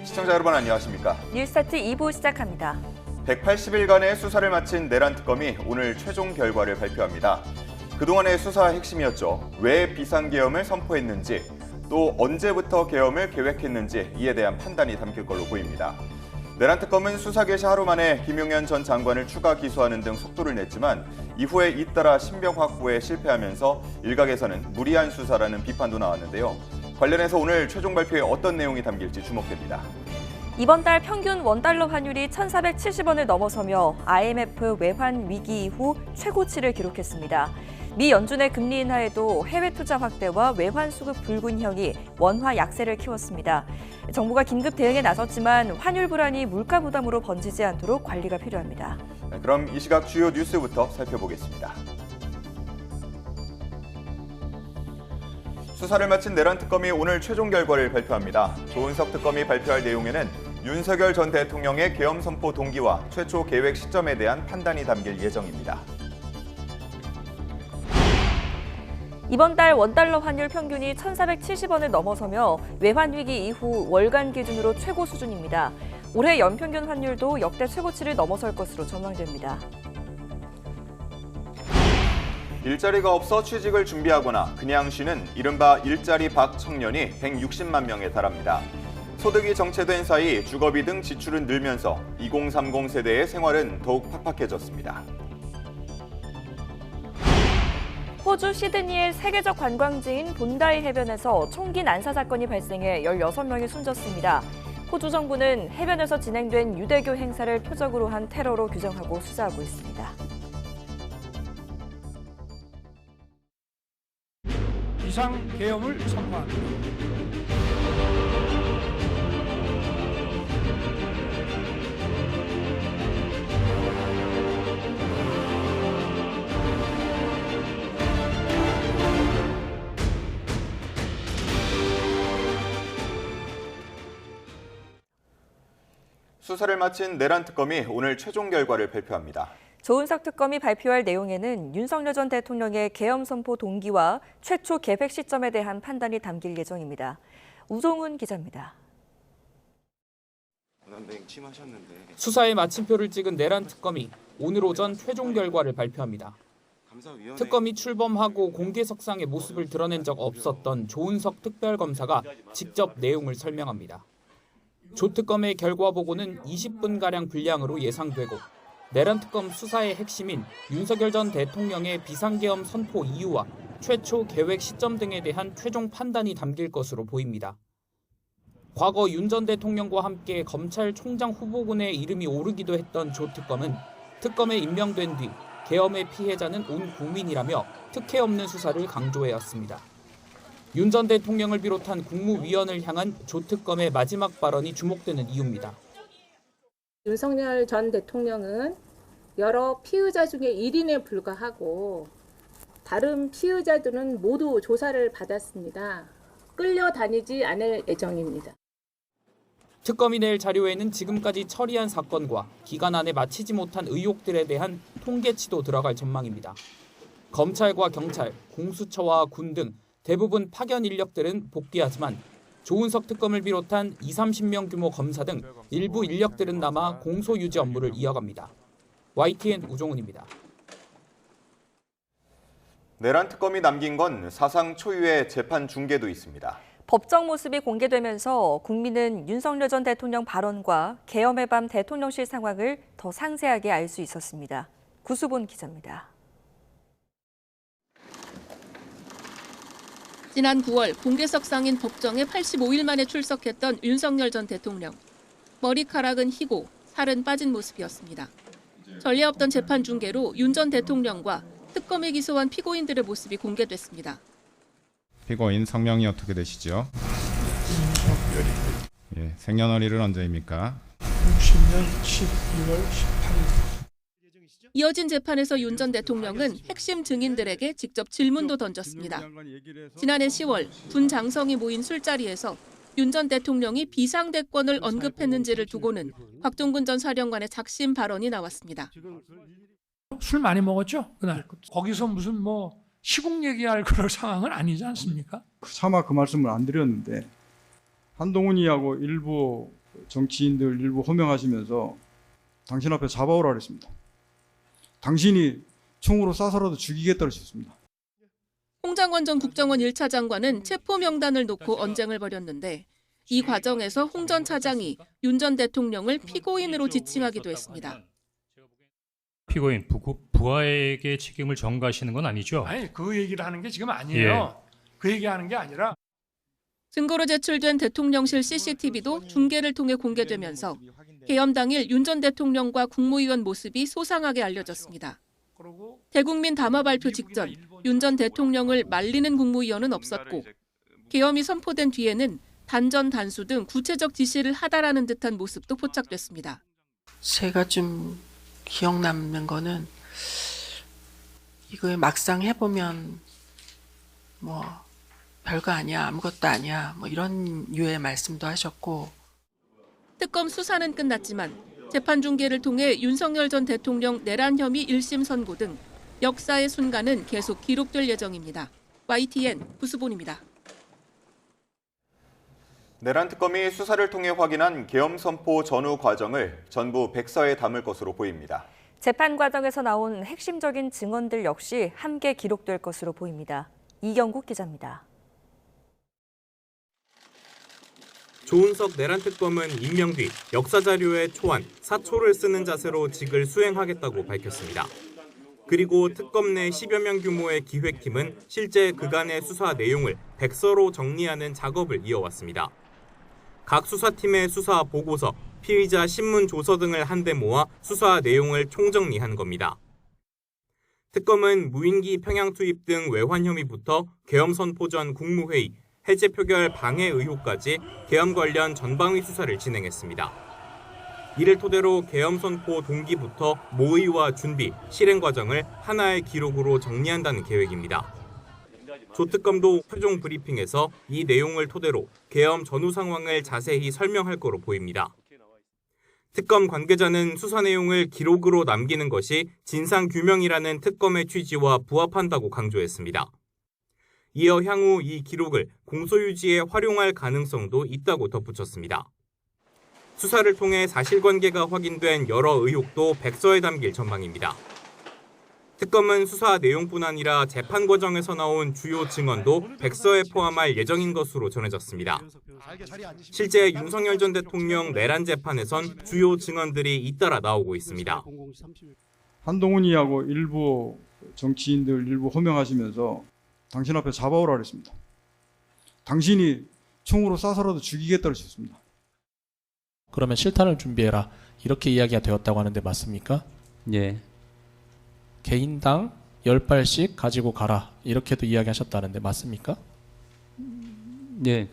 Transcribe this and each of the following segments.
시청자 여러분 안녕하십니까? 뉴스타트 2부 시작합니다. 180일간의 수사를 마친 내란 특검이 오늘 최종 결과를 발표합니다. 그동안의 수사 핵심이었죠. 왜 비상계엄을 선포했는지, 또 언제부터 계엄을 계획했는지 이에 대한 판단이 담길 걸로 보입니다. 내란 특검은 수사 개시 하루 만에 김용현 전 장관을 추가 기소하는 등 속도를 냈지만 이후에 잇따라 신병 확보에 실패하면서 일각에서는 무리한 수사라는 비판도 나왔는데요. 관련해서 오늘 최종 발표에 어떤 내용이 담길지 주목됩니다. 이번 달 평균 원달러 환율이 1,470원을 넘어서며 IMF 외환 위기 이후 최고치를 기록했습니다. 미 연준의 금리 인하에도 해외 투자 확대와 외환 수급 불균형이 원화 약세를 키웠습니다. 정부가 긴급 대응에 나섰지만 환율 불안이 물가 부담으로 번지지 않도록 관리가 필요합니다. 그럼 이 시각 주요 뉴스부터 살펴보겠습니다. 수사를 마친 내란 특검이 오늘 최종 결과를 발표합니다. 조은석 특검이 발표할 내용에는 윤석열 전 대통령의 계엄 선포 동기와 최초 계획 시점에 대한 판단이 담길 예정입니다. 이번 달 원달러 환율 평균이 1,470원을 넘어서며 외환 위기 이후 월간 기준으로 최고 수준입니다. 올해 연평균 환율도 역대 최고치를 넘어설 것으로 전망됩니다. 일자리가 없어 취직을 준비하거나 그냥 쉬는 이른바 일자리 박 청년이 160만 명에 달합니다. 소득이 정체된 사이 주거비 등 지출은 늘면서 2030 세대의 생활은 더욱 팍팍해졌습니다. 호주 시드니의 세계적 관광지인 본다이 해변에서 총기 난사 사건이 발생해 16명이 숨졌습니다. 호주 정부는 해변에서 진행된 유대교 행사를 표적으로 한 테러로 규정하고 수사하고 있습니다. 비상계엄을 선포합니다. 수사를 마친 내란 특검이 오늘 최종 결과를 발표합니다. 조은석 특검이 발표할 내용에는 윤석열 전 대통령의 계엄 선포 동기와 최초 계획 시점에 대한 판단이 담길 예정입니다. 우종훈 기자입니다. 수사에 마침표를 찍은 내란 특검이 오늘 오전 최종 결과를 발표합니다. 특검이 출범하고 공개석상의 모습을 드러낸 적 없었던 조은석 특별검사가 직접 내용을 설명합니다. 조 특검의 결과 보고는 20분가량 분량으로 예상되고 내란 특검 수사의 핵심인 윤석열 전 대통령의 비상계엄 선포 이유와 최초 계획 시점 등에 대한 최종 판단이 담길 것으로 보입니다. 과거 윤 전 대통령과 함께 검찰총장 후보군에 이름이 오르기도 했던 조 특검은 특검에 임명된 뒤 계엄의 피해자는 온 국민이라며 특혜 없는 수사를 강조해왔습니다. 윤 전 대통령을 비롯한 국무위원을 향한 조 특검의 마지막 발언이 주목되는 이유입니다. 윤석열 전 대통령은 여러 피의자 중에 1인에 불과하고 다른 피의자들은 모두 조사를 받았습니다. 끌려다니지 않을 예정입니다. 특검이 낼 자료에는 지금까지 처리한 사건과 기간 안에 마치지 못한 의혹들에 대한 통계치도 들어갈 전망입니다. 검찰과 경찰, 공수처와 군 등 대부분 파견 인력들은 복귀하지만 조은석 특검을 비롯한 20-30명 규모 검사 등 일부 인력들은 남아 공소 유지 업무를 이어갑니다. YTN 우종훈입니다. 내란 특검이 남긴 건 사상 초유의 재판 중계도 있습니다. 법정 모습이 공개되면서 국민은 윤석열 전 대통령 발언과 계엄의 밤 대통령실 상황을 더 상세하게 알 수 있었습니다. 구수본 기자입니다. 지난 9월 공개석상인 법정에 85일 만에 출석했던 윤석열 전 대통령. 머리카락은 희고 살은 빠진 모습이었습니다. 전례 없던 재판 중계로 윤 전 대통령과 특검에 기소한 피고인들의 모습이 공개됐습니다. 피고인 성명이 어떻게 되시죠? 예, 생년월일은 언제입니까? 60년 12월 18일. 이어진 재판에서 윤 전 대통령은 핵심 증인들에게 직접 질문도 던졌습니다. 지난해 10월 군 장성이 모인 술자리에서 윤 전 대통령이 비상대권을 언급했는지를 두고는 곽종근 전 사령관의 작심 발언이 나왔습니다. 술 많이 먹었죠? 그날. 거기서 무슨 시국 얘기할 그럴 상황은 아니지 않습니까? 차마 그 말씀을 안 드렸는데 한동훈이하고 일부 정치인들 일부 호명하시면서 당신 앞에 잡아오라 그랬습니다. 당신이 총으로 쏴서라도 죽이겠다고 했습니다. 홍 장관 전 국정원 1차 장관은 체포 명단을 놓고 언쟁을 벌였는데 이 과정에서 홍 전 차장이 윤 전 대통령을 피고인으로 지칭하기도 했습니다. 피고인 부하에게 책임을 전가하시는 건 아니죠? 아니 그 얘기를 하는 게 지금 아니에요. 그 얘기하는 게 아니라 증거로 제출된 대통령실 CCTV도 중계를 통해 공개되면서 계엄 당일 윤 전 대통령과 국무위원 모습이 소상하게 알려졌습니다. 대국민 담화 발표 직전 윤 전 대통령을 말리는 국무위원은 없었고 계엄이 선포된 뒤에는 단전 단수 등 구체적 지시를 하다라는 듯한 모습도 포착됐습니다. 제가 좀 기억 남는 거는 이거 막상 해보면 뭐 별거 아니야, 아무것도 아니야, 뭐 이런 유의 말씀도 하셨고. 특검 수사는 끝났지만 재판 중계를 통해 윤석열 전 대통령 내란 혐의 1심 선고 등 역사의 순간은 계속 기록될 예정입니다. YTN 구수본입니다. 내란 특검이 수사를 통해 확인한 계엄 선포 전후 과정을 전부 백서에 담을 것으로 보입니다. 재판 과정에서 나온 핵심적인 증언들 역시 함께 기록될 것으로 보입니다. 이경국 기자입니다. 조은석 내란 특검은 임명 뒤 역사 자료의 초안, 사초를 쓰는 자세로 직을 수행하겠다고 밝혔습니다. 그리고 특검 내 10여 명 규모의 기획팀은 실제 그간의 수사 내용을 백서로 정리하는 작업을 이어왔습니다. 각 수사팀의 수사 보고서, 피의자 신문 조서 등을 한데 모아 수사 내용을 총정리한 겁니다. 특검은 무인기 평양 투입 등 외환 혐의부터 계엄 선포 전 국무회의, 해제 표결 방해 의혹까지 계엄 관련 전방위 수사를 진행했습니다. 이를 토대로 계엄 선포 동기부터 모의와 준비, 실행 과정을 하나의 기록으로 정리한다는 계획입니다. 조 특검도 최종 브리핑에서 이 내용을 토대로 계엄 전후 상황을 자세히 설명할 거로 보입니다. 특검 관계자는 수사 내용을 기록으로 남기는 것이 진상규명이라는 특검의 취지와 부합한다고 강조했습니다. 이어 향후 이 기록을 공소유지에 활용할 가능성도 있다고 덧붙였습니다. 수사를 통해 사실관계가 확인된 여러 의혹도 백서에 담길 전망입니다. 특검은 수사 내용뿐 아니라 재판 과정에서 나온 주요 증언도 백서에 포함할 예정인 것으로 전해졌습니다. 실제 윤석열 전 대통령 내란 재판에선 주요 증언들이 잇따라 나오고 있습니다. 한동훈이하고 일부 정치인들 일부 호명하시면서 당신 앞에 잡아오라 그랬습니다. 당신이 총으로 쏴서라도 죽이겠다고 했습니다. 그러면 실탄을 준비해라. 이렇게 이야기가 되었다고 하는데 맞습니까? 예. 개인당 10발씩 가지고 가라. 이렇게도 이야기하셨다는데 맞습니까? 예.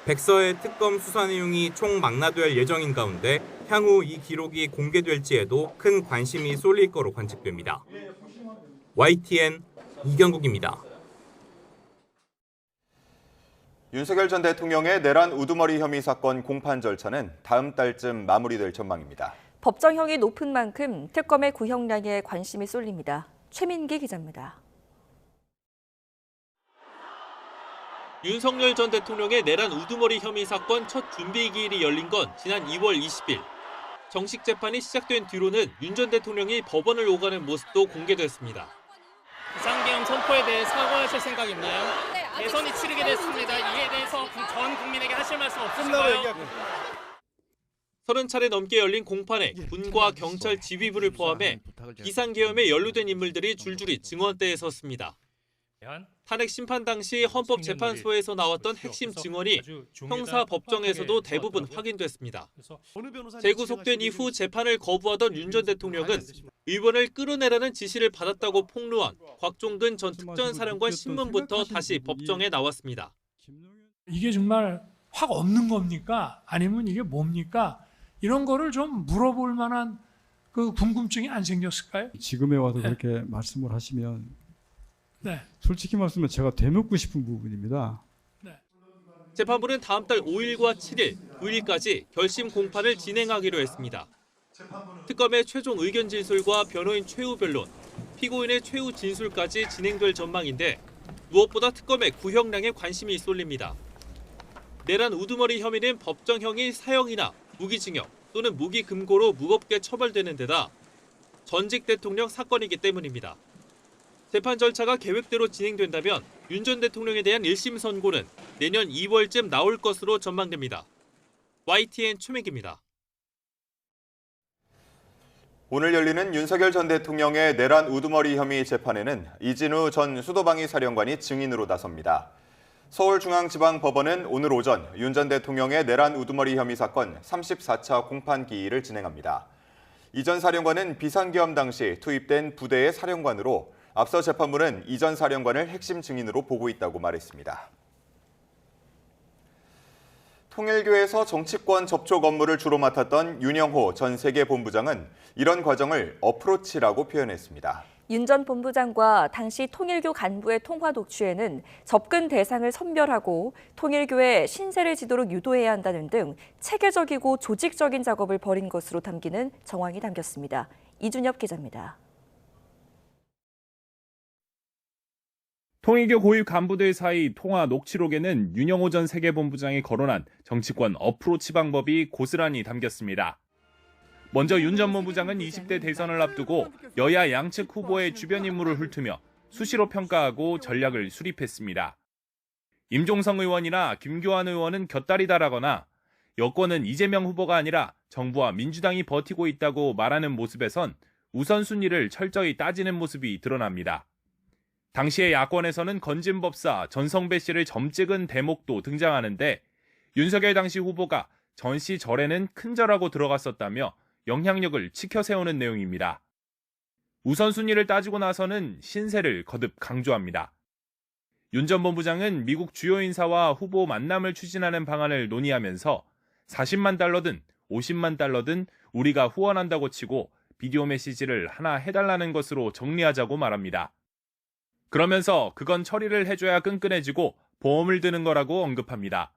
백서의 특검 수사 내용이 총망라될 예정인 가운데 향후 이 기록이 공개될지에도 큰 관심이 쏠릴 거로 관측됩니다. YTN 이경국입니다. 윤석열 전 대통령의 내란 우두머리 혐의 사건 공판 절차는 다음 달쯤 마무리될 전망입니다. 법정형이 높은 만큼 특검의 구형량에 관심이 쏠립니다. 최민기 기자입니다. 윤석열 전 대통령의 내란 우두머리 혐의 사건 첫 준비 기일이 열린 건 지난 2월 20일. 정식 재판이 시작된 뒤로는 윤 전 대통령이 법원을 오가는 모습도 공개됐습니다. 비상계엄 선포에 대해 사과하실 생각 있나요? 네, 대선이 치르게 됐습니다. 이에 대해서 전 국민에게 하실 말씀 없으신가요? 30차례 넘게 열린 공판에 군과 경찰 지휘부를 포함해 비상계엄에 연루된 인물들이 줄줄이 증언대에 섰습니다. 탄핵 심판 당시 헌법재판소에서 나왔던 핵심 증언이 형사법정에서도 대부분 확인됐습니다. 재구속된 이후 재판을 거부하던 윤 전 대통령은 의원을 끌어내라는 지시를 받았다고 폭로한 곽종근 전 특전사령관 신문부터 다시 법정에 나왔습니다. 이게 정말 확 없는 겁니까? 아니면 이게 뭡니까? 이런 거를 좀 물어볼 만한 그 궁금증이 안 생겼을까요? 지금에 와서 그렇게 말씀을 하시면 네. 솔직히 말씀은 제가 되묻고 싶은 부분입니다. 재판부는 다음 달 5일과 7일, 9일까지 결심 공판을 진행하기로 했습니다. 특검의 최종 의견 진술과 변호인 최후 변론, 피고인의 최후 진술까지 진행될 전망인데 무엇보다 특검의 구형량에 관심이 쏠립니다. 내란 우두머리 혐의는 법정형이 사형이나 무기징역 또는 무기금고로 무겁게 처벌되는 데다 전직 대통령 사건이기 때문입니다. 재판 절차가 계획대로 진행된다면 윤 전 대통령에 대한 1심 선고는 내년 2월쯤 나올 것으로 전망됩니다. YTN 최민기입니다. 오늘 열리는 윤석열 전 대통령의 내란 우두머리 혐의 재판에는 이진우 전 수도방위 사령관이 증인으로 나섭니다. 서울중앙지방법원은 오늘 오전 윤 전 대통령의 내란 우두머리 혐의 사건 34차 공판 기일을 진행합니다. 이 전 사령관은 비상계엄 당시 투입된 부대의 사령관으로 앞서 재판부는 이 전 사령관을 핵심 증인으로 보고 있다고 말했습니다. 통일교에서 정치권 접촉 업무를 주로 맡았던 윤영호 전 세계본부장은 이런 과정을 어프로치라고 표현했습니다. 윤 전 본부장과 당시 통일교 간부의 통화 녹취에는 접근 대상을 선별하고 통일교의 신세를 지도록 유도해야 한다는 등 체계적이고 조직적인 작업을 벌인 것으로 담기는 정황이 담겼습니다. 이준엽 기자입니다. 통일교 고위 간부들 사이 통화 녹취록에는 윤영호 전 세계본부장이 거론한 정치권 어프로치 방법이 고스란히 담겼습니다. 먼저 윤 전 본부장은 20대 대선을 앞두고 여야 양측 후보의 주변 인물을 훑으며 수시로 평가하고 전략을 수립했습니다. 임종성 의원이나 김교환 의원은 곁다리다라거나 여권은 이재명 후보가 아니라 정부와 민주당이 버티고 있다고 말하는 모습에선 우선순위를 철저히 따지는 모습이 드러납니다. 당시의 야권에서는 건진법사 전성배 씨를 점찍은 대목도 등장하는데 윤석열 당시 후보가 전 씨 절에는 큰 절하고 들어갔었다며 영향력을 치켜 세우는 내용입니다. 우선순위를 따지고 나서는 신세를 거듭 강조합니다. 윤 전 본부장은 미국 주요 인사와 후보 만남을 추진하는 방안을 논의하면서 40만 달러든 50만 달러든 우리가 후원한다고 치고 비디오 메시지를 하나 해달라는 것으로 정리하자고 말합니다. 그러면서 그건 처리를 해줘야 끈끈해지고 보험을 드는 거라고 언급합니다.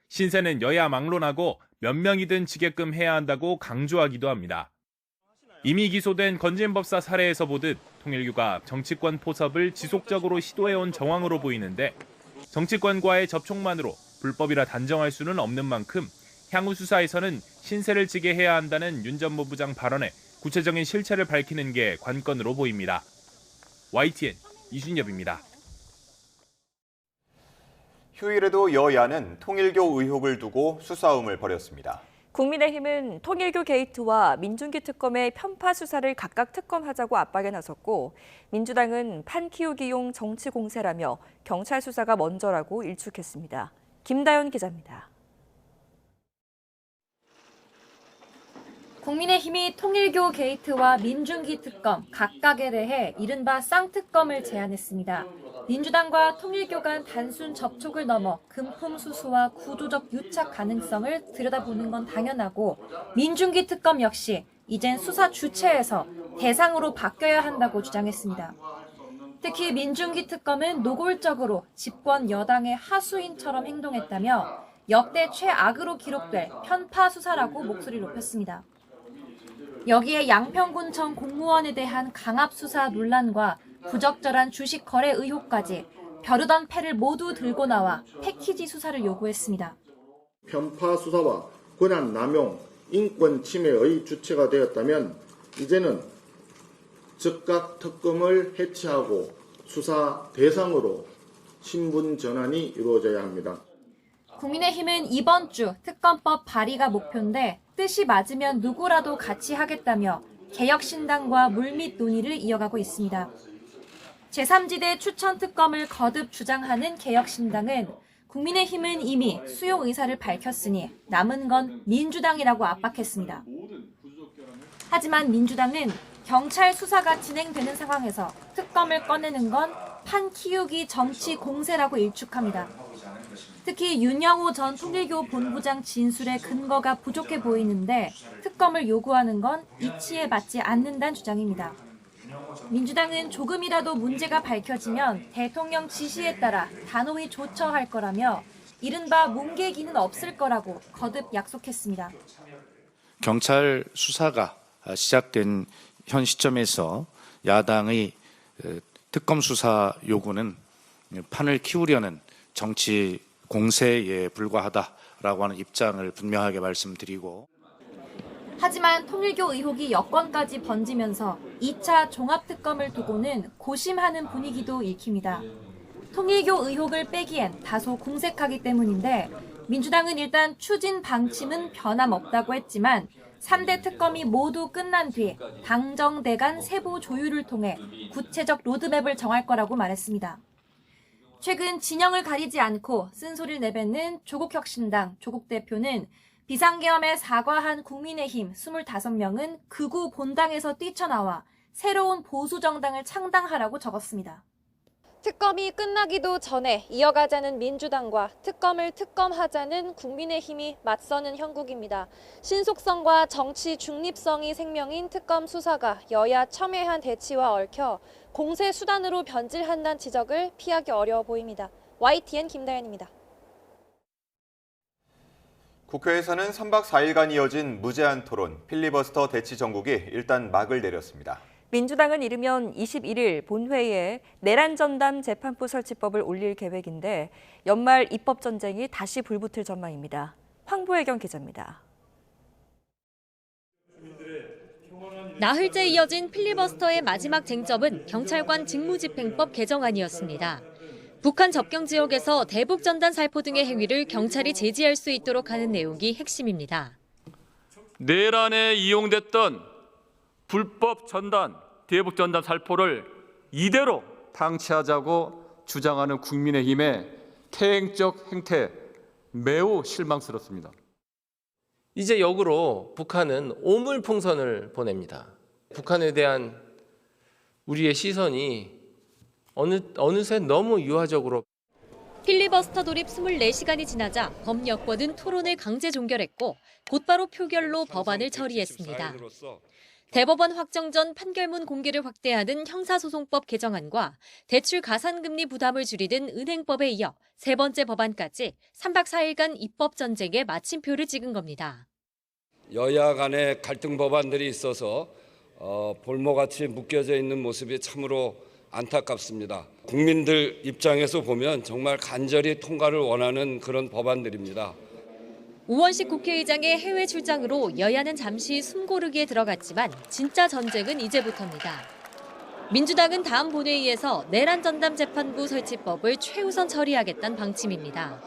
신세는 여야 막론하고 몇 명이든 지게끔 해야 한다고 강조하기도 합니다. 이미 기소된 건진법사 사례에서 보듯 통일교가 정치권 포섭을 지속적으로 시도해온 정황으로 보이는데 정치권과의 접촉만으로 불법이라 단정할 수는 없는 만큼 향후 수사에서는 신세를 지게 해야 한다는 윤 전 본부장 발언의 구체적인 실체를 밝히는 게 관건으로 보입니다. YTN 이준엽입니다. 휴일에도 여야는 통일교 의혹을 두고 수싸움을 벌였습니다. 국민의힘은 통일교 게이트와 민중기 특검의 편파 수사를 각각 특검하자고 압박에 나섰고 민주당은 판 키우기용 정치 공세라며 경찰 수사가 먼저라고 일축했습니다. 김다연 기자입니다. 국민의힘이 통일교 게이트와 민중기 특검 각각에 대해 이른바 쌍특검을 제안했습니다. 민주당과 통일교 간 단순 접촉을 넘어 금품 수수와 구조적 유착 가능성을 들여다보는 건 당연하고 민중기 특검 역시 이젠 수사 주체에서 대상으로 바뀌어야 한다고 주장했습니다. 특히 민중기 특검은 노골적으로 집권 여당의 하수인처럼 행동했다며 역대 최악으로 기록될 편파 수사라고 목소리를 높였습니다. 여기에 양평군청 공무원에 대한 강압 수사 논란과 부적절한 주식 거래 의혹까지 벼르던 패를 모두 들고 나와 패키지 수사를 요구했습니다. 편파 수사와 권한 남용, 인권 침해의 주체가 되었다면 이제는 즉각 특검을 해체하고 수사 대상으로 신분 전환이 이루어져야 합니다. 국민의힘은 이번 주 특검법 발의가 목표인데 뜻이 맞으면 누구라도 같이 하겠다며 개혁신당과 물밑 논의를 이어가고 있습니다. 제3지대 추천 특검을 거듭 주장하는 개혁신당은 국민의힘은 이미 수용 의사를 밝혔으니 남은 건 민주당이라고 압박했습니다. 하지만 민주당은 경찰 수사가 진행되는 상황에서 특검을 꺼내는 건 판 키우기 정치 공세라고 일축합니다. 특히 윤영호 전 통일교 본부장 진술의 근거가 부족해 보이는데 특검을 요구하는 건 이치에 맞지 않는다는 주장입니다. 민주당은 조금이라도 문제가 밝혀지면 대통령 지시에 따라 단호히 조처할 거라며 이른바 뭉개기는 없을 거라고 거듭 약속했습니다. 경찰 수사가 시작된 현 시점에서 야당의 특검 수사 요구는 판을 키우려는 정치 공세에 불과하다라고 하는 입장을 분명하게 말씀드리고 하지만 통일교 의혹이 여권까지 번지면서 2차 종합특검을 두고는 고심하는 분위기도 읽힙니다. 통일교 의혹을 빼기엔 다소 궁색하기 때문인데 민주당은 일단 추진 방침은 변함없다고 했지만 3대 특검이 모두 끝난 뒤 당정대 간 세부 조율을 통해 구체적 로드맵을 정할 거라고 말했습니다. 최근 진영을 가리지 않고 쓴소리를 내뱉는 조국혁신당 조국 대표는 비상계엄에 사과한 국민의힘 25명은 극우 본당에서 뛰쳐나와 새로운 보수정당을 창당하라고 적었습니다. 특검이 끝나기도 전에 이어가자는 민주당과 특검을 특검하자는 국민의힘이 맞서는 형국입니다. 신속성과 정치 중립성이 생명인 특검 수사가 여야 첨예한 대치와 얽혀 공세 수단으로 변질한다는 지적을 피하기 어려워 보입니다. YTN 김다현입니다. 국회에서는 3박 4일간 이어진 무제한 토론, 필리버스터 대치 정국이 일단 막을 내렸습니다. 민주당은 이르면 21일 본회의에 내란 전담 재판부 설치법을 올릴 계획인데 연말 입법 전쟁이 다시 불붙을 전망입니다. 황보혜경 기자입니다. 나흘째 이어진 필리버스터의 마지막 쟁점은 경찰관 직무집행법 개정안이었습니다. 북한 접경 지역에서 대북 전단 살포 등의 행위를 경찰이 제지할 수 있도록 하는 내용이 핵심입니다. 내란에 이용됐던 불법 전단, 대북 전단 살포를 이대로 방치하자고 주장하는 국민의힘의 퇴행적 행태 매우 실망스럽습니다. 이제 역으로 북한은 오물풍선을 보냅니다. 북한에 대한 우리의 시선이 어느새 너무 유화적으로. 필리버스터 돌입 24시간이 지나자 법 여권은 토론을 강제 종결했고 곧바로 표결로 법안을 처리했습니다. 대법원 확정 전 판결문 공개를 확대하는 형사소송법 개정안과 대출 가산금리 부담을 줄이는 은행법에 이어 세 번째 법안까지 3박 4일간 입법 전쟁에 마침표를 찍은 겁니다. 여야 간의 갈등 법안들이 있어서 볼모같이 묶여져 있는 모습이 참으로 안타깝습니다. 국민들 입장에서 보면 정말 간절히 통과를 원하는 그런 법안들입니다. 우원식 국회의장의 해외 출장으로 여야는 잠시 숨고르기에 들어갔지만 진짜 전쟁은 이제부터입니다. 민주당은 다음 본회의에서 내란 전담 재판부 설치법을 최우선 처리하겠다는 방침입니다.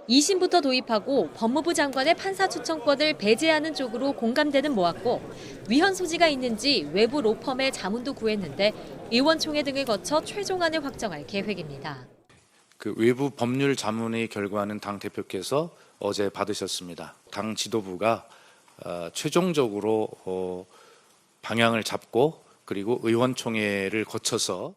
2심부터 도입하고 법무부 장관의 판사 추천권을 배제하는 쪽으로 공감대는 모았고 위헌 소지가 있는지 외부 로펌의 자문도 구했는데 의원총회 등을 거쳐 최종안을 확정할 계획입니다. 그 외부 법률 자문의 결과는 당 대표께서 어제 받으셨습니다. 당 지도부가 최종적으로 방향을 잡고 그리고 의원총회를 거쳐서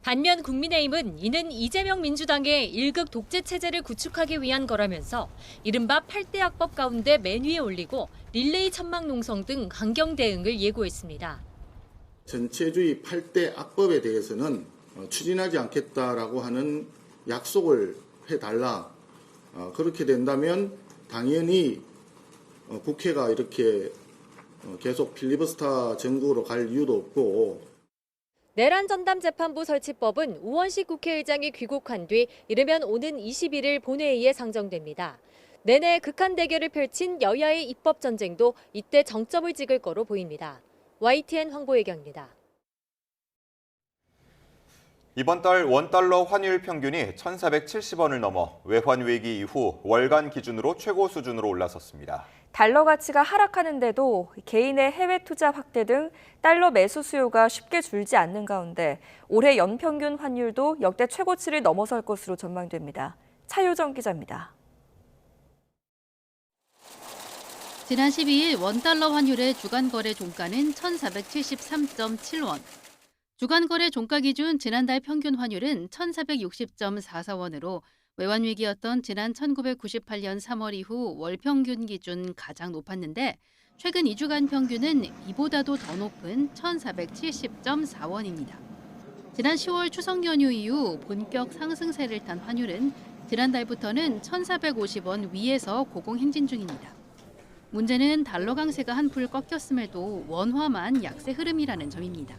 반면 국민의힘은 이는 이재명 민주당의 일극 독재 체제를 구축하기 위한 거라면서 이른바 8대 악법 가운데 맨 위에 올리고 릴레이 천막 농성 등 강경 대응을 예고했습니다. 전체주의 8대 악법에 대해서는 추진하지 않겠다라고 하는 약속을 해달라. 그렇게 된다면 당연히 국회가 이렇게 계속 필리버스터 정국으로 갈 이유도 없고. 내란 전담 재판부 설치법은 우원식 국회의장이 귀국한 뒤 이르면 오는 21일 본회의에 상정됩니다. 내내 극한 대결을 펼친 여야의 입법 전쟁도 이때 정점을 찍을 거로 보입니다. YTN 황보혜경입니다. 이번 달 원달러 환율 평균이 1,470원을 넘어 외환 위기 이후 월간 기준으로 최고 수준으로 올라섰습니다. 달러 가치가 하락하는데도 개인의 해외 투자 확대 등 달러 매수 수요가 쉽게 줄지 않는 가운데 올해 연평균 환율도 역대 최고치를 넘어설 것으로 전망됩니다. 차효정 기자입니다. 지난 12일 원달러 환율의 주간 거래 종가는 1,473.7원. 주간 거래 종가 기준 지난달 평균 환율은 1,460.44원으로 외환 위기였던 지난 1998년 3월 이후 월 평균 기준 가장 높았는데 최근 2주간 평균은 이보다도 더 높은 1,470.4원입니다. 지난 10월 추석 연휴 이후 본격 상승세를 탄 환율은 지난달부터는 1,450원 위에서 고공행진 중입니다. 문제는 달러 강세가 한풀 꺾였음에도 원화만 약세 흐름이라는 점입니다.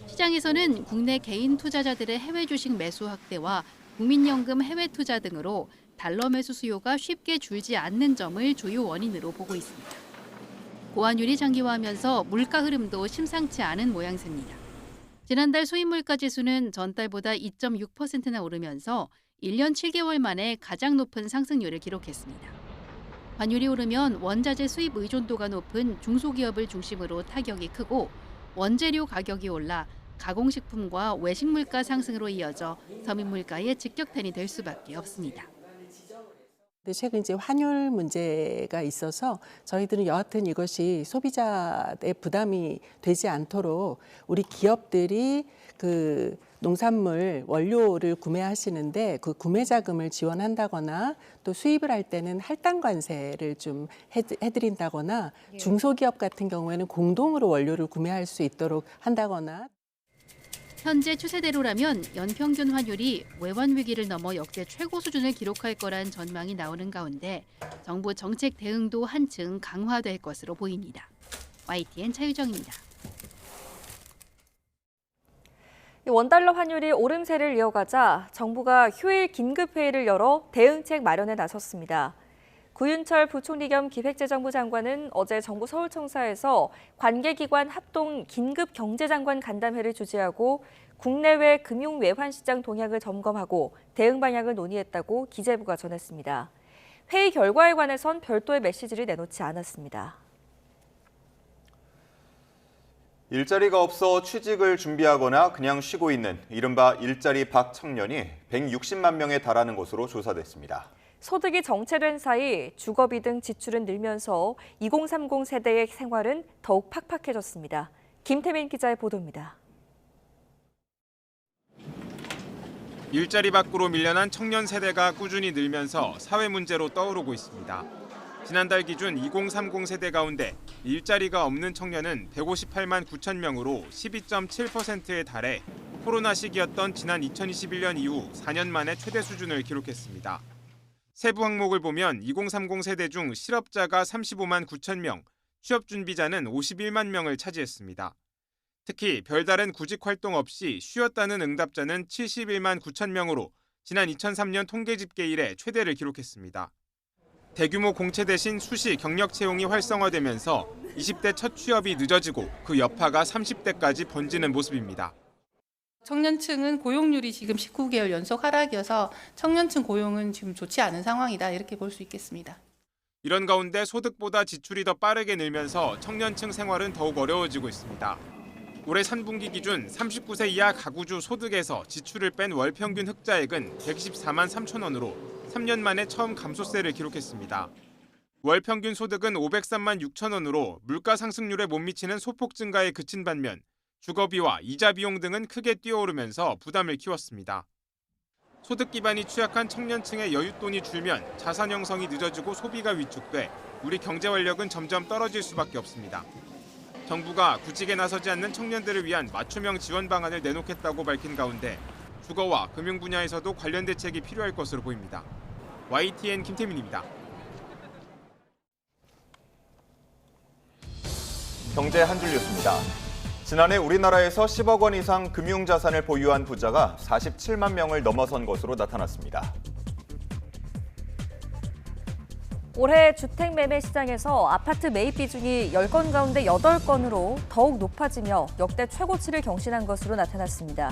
시장에서는 국내 개인 투자자들의 해외 주식 매수 확대와 국민연금 해외 투자 등으로 달러 매수 수요가 쉽게 줄지 않는 점을 주요 원인으로 보고 있습니다. 고환율이 장기화하면서 물가 흐름도 심상치 않은 모양새입니다. 지난달 수입물가 지수는 전달보다 2.6%나 오르면서 1년 7개월 만에 가장 높은 상승률을 기록했습니다. 환율이 오르면 원자재 수입 의존도가 높은 중소기업을 중심으로 타격이 크고 원재료 가격이 올라 가공식품과 외식 물가 상승으로 이어져 서민 물가의 직격탄이 될 수밖에 없습니다. 최근 이제 환율 문제가 있어서 저희들은 여하튼 이것이 소비자의 부담이 되지 않도록 우리 기업들이 그 농산물 원료를 구매하시는데 그 구매 자금을 지원한다거나 또 수입을 할 때는 할당 관세를 좀 해드린다거나 중소기업 같은 경우에는 공동으로 원료를 구매할 수 있도록 한다거나. 현재 추세대로라면 연평균 환율이 외환 위기를 넘어 역대 최고 수준을 기록할 거란 전망이 나오는 가운데 정부 정책 대응도 한층 강화될 것으로 보입니다. YTN 차유정입니다. 원달러 환율이 오름세를 이어가자 정부가 휴일 긴급회의를 열어 대응책 마련에 나섰습니다. 구윤철 부총리 겸 기획재정부 장관은 어제 정부 서울청사에서 관계기관 합동 긴급경제장관 간담회를 주재하고 국내외 금융 외환시장 동향을 점검하고 대응 방향을 논의했다고 기재부가 전했습니다. 회의 결과에 관해선 별도의 메시지를 내놓지 않았습니다. 일자리가 없어 취직을 준비하거나 그냥 쉬고 있는 이른바 일자리 박 청년이 160만 명에 달하는 것으로 조사됐습니다. 소득이 정체된 사이 주거비 등 지출은 늘면서 2030 세대의 생활은 더욱 팍팍해졌습니다. 김태민 기자의 보도입니다. 일자리 밖으로 밀려난 청년 세대가 꾸준히 늘면서 사회 문제로 떠오르고 있습니다. 지난달 기준 2030 세대 가운데 일자리가 없는 청년은 158만 9천 명으로 12.7%에 달해 코로나 시기였던 지난 2021년 이후 4년 만에 최대 수준을 기록했습니다. 세부 항목을 보면 2030 세대 중 실업자가 35만 9천 명, 취업 준비자는 51만 명을 차지했습니다. 특히 별다른 구직 활동 없이 쉬었다는 응답자는 71만 9천 명으로 지난 2003년 통계 집계 이래 최대를 기록했습니다. 대규모 공채 대신 수시 경력 채용이 활성화되면서 20대 첫 취업이 늦어지고 그 여파가 30대까지 번지는 모습입니다. 청년층은 고용률이 지금 19개월 연속 하락이어서 청년층 고용은 지금 좋지 않은 상황이다 이렇게 볼 수 있겠습니다. 이런 가운데 소득보다 지출이 더 빠르게 늘면서 청년층 생활은 더욱 어려워지고 있습니다. 올해 3분기 기준 39세 이하 가구주 소득에서 지출을 뺀 월 평균 흑자액은 114만 3천 원으로 3년 만에 처음 감소세를 기록했습니다. 월 평균 소득은 503만 6천 원으로 물가 상승률에 못 미치는 소폭 증가에 그친 반면 주거비와 이자 비용 등은 크게 뛰어오르면서 부담을 키웠습니다. 소득 기반이 취약한 청년층의 여윳돈이 줄면 자산 형성이 늦어지고 소비가 위축돼 우리 경제 활력은 점점 떨어질 수밖에 없습니다. 정부가 구직에 나서지 않는 청년들을 위한 맞춤형 지원 방안을 내놓겠다고 밝힌 가운데 주거와 금융 분야에서도 관련 대책이 필요할 것으로 보입니다. YTN 김태민입니다. 경제 한 줄 뉴스입니다. 지난해 우리나라에서 10억 원 이상 금융자산을 보유한 부자가 47만 명을 넘어선 것으로 나타났습니다. 올해 주택 매매 시장에서 아파트 매입 비중이 10건 가운데 8건으로 더욱 높아지며 역대 최고치를 경신한 것으로 나타났습니다.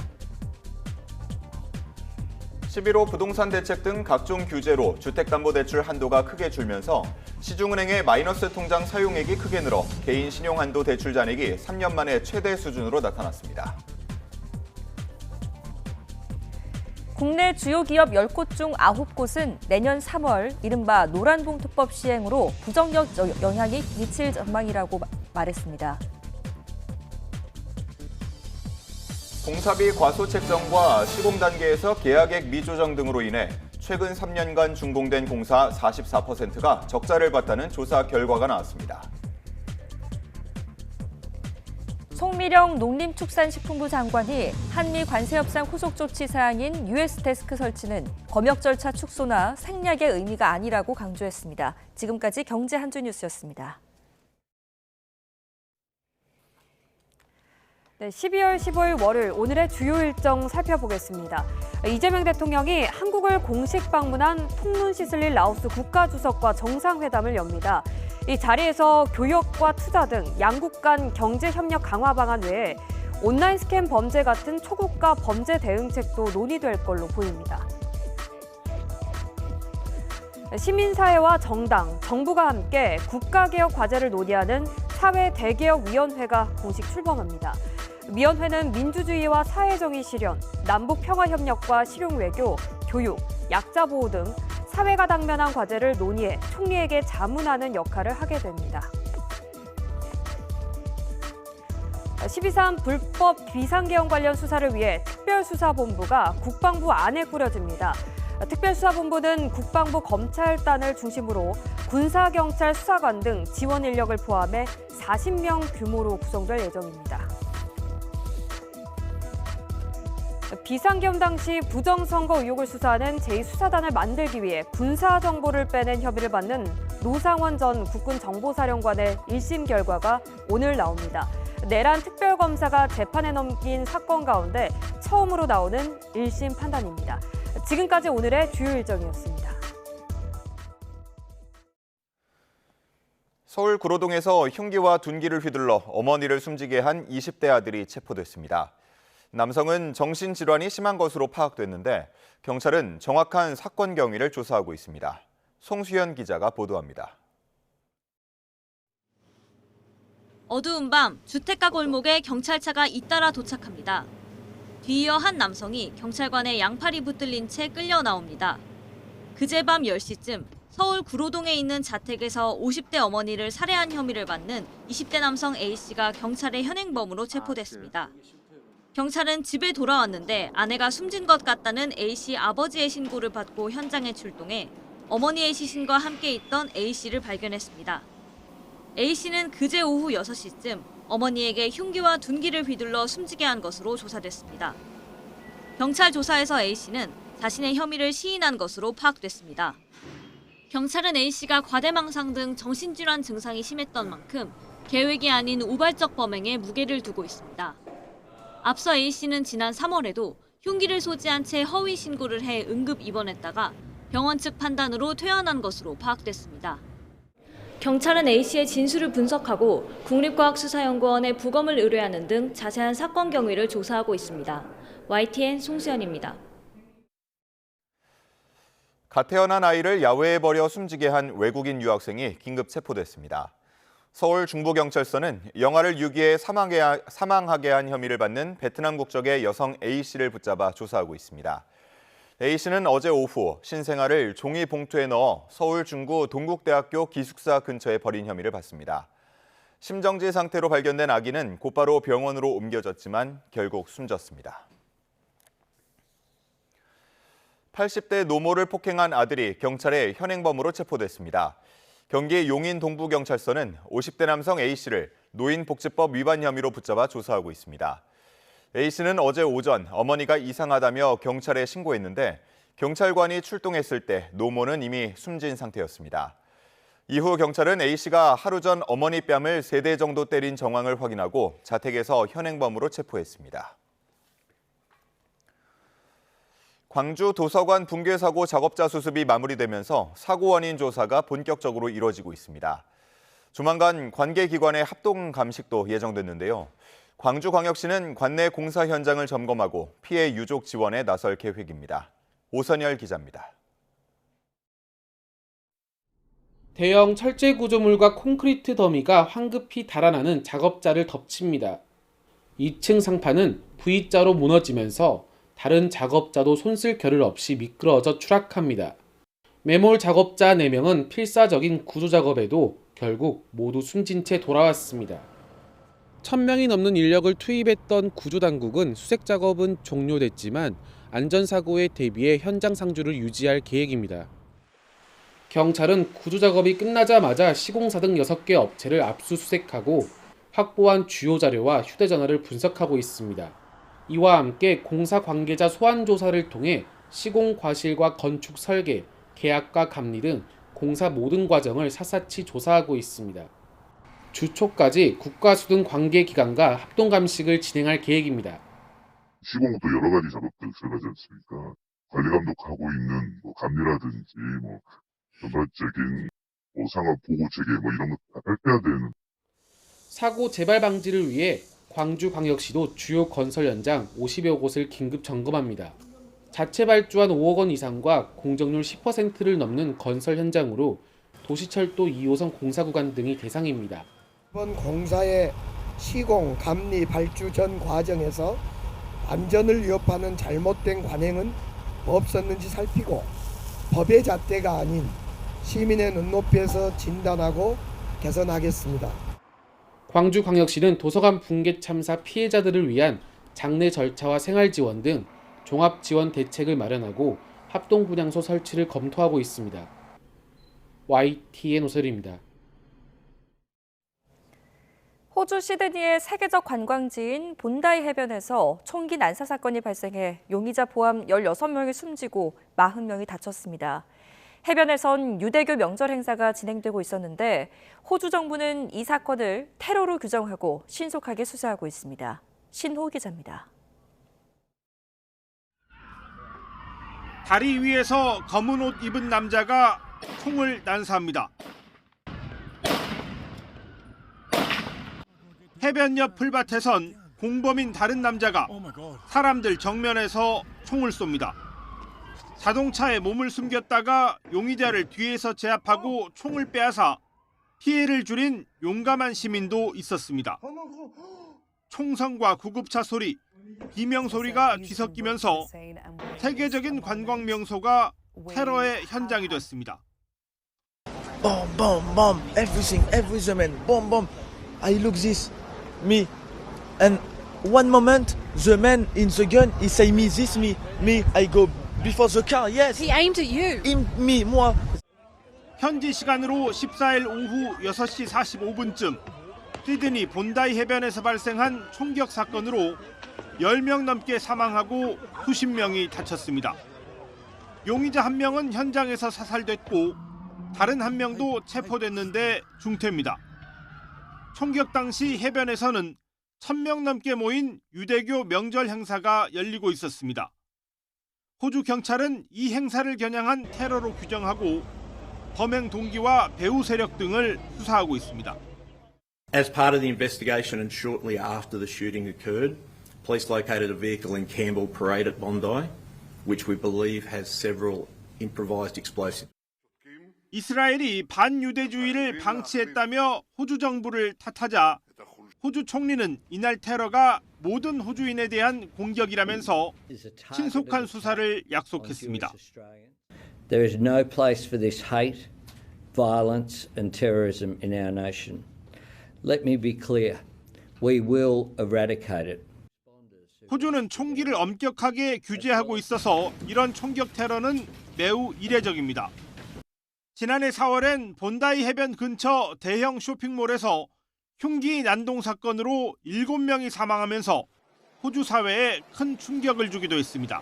11호 부동산 대책 등 각종 규제로 주택담보대출 한도가 크게 줄면서 시중은행의 마이너스 통장 사용액이 크게 늘어 개인 신용한도 대출 잔액이 3년 만에 최대 수준으로 나타났습니다. 국내 주요 기업 10곳 중 9곳은 내년 3월 이른바 노란봉투법 시행으로 부정적 영향이 미칠 전망이라고 말했습니다. 공사비 과소 책정과 시공 단계에서 계약액 미조정 등으로 인해 최근 3년간 준공된 공사 44%가 적자를 봤다는 조사 결과가 나왔습니다. 송미령 농림축산식품부 장관이 한미 관세 협상 후속 조치 사항인 US 데스크 설치는 검역 절차 축소나 생략의 의미가 아니라고 강조했습니다. 지금까지 경제 한주 뉴스였습니다. 네, 12월 15일 월요일 오늘의 주요 일정 살펴보겠습니다. 이재명 대통령이 한국을 공식 방문한 통문시슬리 라오스 국가주석과 정상회담을 엽니다. 이 자리에서 교역과 투자 등 양국 간 경제협력 강화 방안 외에 온라인 스캠 범죄 같은 초국가 범죄 대응책도 논의될 걸로 보입니다. 시민사회와 정당, 정부가 함께 국가개혁 과제를 논의하는 사회대개혁위원회가 공식 출범합니다. 위원회는 민주주의와 사회정의 실현, 남북평화협력과 실용외교, 교육, 약자보호 등 사회가 당면한 과제를 논의해 총리에게 자문하는 역할을 하게 됩니다. 12.3 불법 비상계엄 관련 수사를 위해 특별수사본부가 국방부 안에 꾸려집니다. 특별수사본부는 국방부 검찰단을 중심으로 군사경찰 수사관 등 지원 인력을 포함해 40명 규모로 구성될 예정입니다. 비상계엄 당시 부정선거 의혹을 수사하는 제2수사단을 만들기 위해 군사정보를 빼낸 혐의를 받는 노상원 전 국군정보사령관의 1심 결과가 오늘 나옵니다. 내란 특별검사가 재판에 넘긴 사건 가운데 처음으로 나오는 1심 판단입니다. 지금까지 오늘의 주요 일정이었습니다. 서울 구로동에서 흉기와 둔기를 휘둘러 어머니를 숨지게 한 20대 아들이 체포됐습니다. 남성은 정신질환이 심한 것으로 파악됐는데 경찰은 정확한 사건 경위를 조사하고 있습니다. 송수현 기자가 보도합니다. 어두운 밤 주택가 골목에 경찰차가 잇따라 도착합니다. 뒤이어 한 남성이 경찰관의 양팔이 붙들린 채 끌려 나옵니다. 그제 밤 10시쯤 서울 구로동에 있는 자택에서 50대 어머니를 살해한 혐의를 받는 20대 남성 A씨가 경찰의 현행범으로 체포됐습니다. 경찰은 집에 돌아왔는데 아내가 숨진 것 같다는 A씨 아버지의 신고를 받고 현장에 출동해 어머니의 시신과 함께 있던 A씨를 발견했습니다. A씨는 그제 오후 6시쯤 어머니에게 흉기와 둔기를 휘둘러 숨지게 한 것으로 조사됐습니다. 경찰 조사에서 A씨는 자신의 혐의를 시인한 것으로 파악됐습니다. 경찰은 A씨가 과대망상 등 정신질환 증상이 심했던 만큼 계획이 아닌 우발적 범행에 무게를 두고 있습니다. 앞서 A씨는 지난 3월에도 흉기를 소지한 채 허위 신고를 해 응급 입원했다가 병원 측 판단으로 퇴원한 것으로 파악됐습니다. 경찰은 A씨의 진술을 분석하고 국립과학수사연구원에 부검을 의뢰하는 등 자세한 사건 경위를 조사하고 있습니다. YTN 송수연입니다. 갓 태어난 아이를 야외에 버려 숨지게 한 외국인 유학생이 긴급 체포됐습니다. 서울 중부경찰서는 영아를 유기해 사망하게 한 혐의를 받는 베트남 국적의 여성 A씨를 붙잡아 조사하고 있습니다. A씨는 어제 오후 신생아를 종이 봉투에 넣어 서울 중구 동국대학교 기숙사 근처에 버린 혐의를 받습니다. 심정지 상태로 발견된 아기는 곧바로 병원으로 옮겨졌지만 결국 숨졌습니다. 80대 노모를 폭행한 아들이 경찰의 현행범으로 체포됐습니다. 경기 용인 동부경찰서는 50대 남성 A씨를 노인복지법 위반 혐의로 붙잡아 조사하고 있습니다. A씨는 어제 오전 어머니가 이상하다며 경찰에 신고했는데 경찰관이 출동했을 때 노모는 이미 숨진 상태였습니다. 이후 경찰은 A씨가 하루 전 어머니 뺨을 3대 정도 때린 정황을 확인하고 자택에서 현행범으로 체포했습니다. 광주 도서관 붕괴 사고 작업자 수습이 마무리되면서 사고 원인 조사가 본격적으로 이루어지고 있습니다. 조만간 관계기관의 합동 감식도 예정됐는데요. 광주광역시는 관내 공사 현장을 점검하고 피해 유족 지원에 나설 계획입니다. 오선열 기자입니다. 대형 철제 구조물과 콘크리트 더미가 황급히 달아나는 작업자를 덮칩니다. 2층 상판은 V자로 무너지면서 다른 작업자도 손쓸 겨를 없이 미끄러져 추락합니다. 매몰 작업자 4명은 필사적인 구조 작업에도 결국 모두 숨진 채 돌아왔습니다. 1000명이 넘는 인력을 투입했던 구조당국은 수색 작업은 종료됐지만 안전사고에 대비해 현장 상주를 유지할 계획입니다. 경찰은 구조 작업이 끝나자마자 시공사 등 6개 업체를 압수수색하고 확보한 주요 자료와 휴대전화를 분석하고 있습니다. 이와 함께 공사 관계자 소환 조사를 통해 시공 과실과 건축 설계, 계약과 감리 등 공사 모든 과정을 샅샅이 조사하고 있습니다. 주 초까지 국가수등 관계기관과 합동감식을 진행할 계획입니다. 시공도 여러 가지 작업들 들어가지 않습니까? 관리 감독하고 있는 감리라든지 전반적인 상업 보고 체계 이런 거 다 발표해야 되는. 사고 재발 방지를 위해 광주광역시도 주요 건설 현장 50여 곳을 긴급 점검합니다. 자체 발주한 5억 원 이상과 공정률 10%를 넘는 건설 현장으로 도시철도 2호선 공사 구간 등이 대상입니다. 이번 공사의 시공, 감리, 발주 전 과정에서 안전을 위협하는 잘못된 관행은 없었는지 살피고 법의 잣대가 아닌 시민의 눈높이에서 진단하고 개선하겠습니다. 광주광역시는 도서관 붕괴 참사 피해자들을 위한 장례 절차와 생활 지원 등 종합 지원 대책을 마련하고 합동 분향소 설치를 검토하고 있습니다. YTN 오설입니다. 호주 시드니의 세계적 관광지인 본다이 해변에서 총기 난사 사건이 발생해 용의자 포함 16명이 숨지고 40명이 다쳤습니다. 해변에선 유대교 명절 행사가 진행되고 있었는데 호주 정부는 이 사건을 테러로 규정하고 신속하게 수사하고 있습니다. 신호 기자입니다. 다리 위에서 검은 옷 입은 남자가 총을 난사합니다. 해변 옆 풀밭에선 공범인 다른 남자가 사람들 정면에서 총을 쏩니다. 자동차에 몸을 숨겼다가 용의자를 뒤에서 제압하고 총을 빼앗아 피해를 줄인 용감한 시민도 있었습니다. 총성과 구급차 소리, 비명 소리가 뒤섞이면서 세계적인 관광 명소가 테러의 현장이 됐습니다. Bomb, bomb, bomb, everything, man, bomb, bomb. I look this, me, and one moment, the man in the gun, he say me this, me, I go before the car, yes. He aimed at you. Me, moi. 현지 시간으로 14일 오후 6시 45분쯤 시드니 본다이 해변에서 발생한 총격 사건으로 10명 넘게 사망하고 수십 명이 다쳤습니다. 용의자 한 명은 현장에서 사살됐고 다른 한 명도 체포됐는데 중태입니다. 총격 당시 해변에서는 1000명 넘게 모인 유대교 명절 행사가 열리고 있었습니다. 호주 경찰은 이 행사를 겨냥한 테러로 규정하고 범행 동기와 배후 세력 등을 수사하고 있습니다. As part of the investigation and shortly after the shooting occurred, police located a vehicle in Campbell Parade at Bondi, which we believe has several improvised explosives. 이스라엘이 반유대주의를 방치했다며 호주 정부를 탓하자 호주 총리는 이날 테러가 모든 호주인에 대한 공격이라면서 신속한 수사를 약속했습니다. There is no place for this hate, violence and terrorism in our nation. Let me be clear. We will eradicate it. 호주는 총기를 엄격하게 규제하고 있어서 이런 총격 테러는 매우 이례적입니다. 지난해 4월엔 본다이 해변 근처 대형 쇼핑몰에서 흉기 난동 사건으로 7명이 사망하면서 호주 사회에 큰 충격을 주기도 했습니다.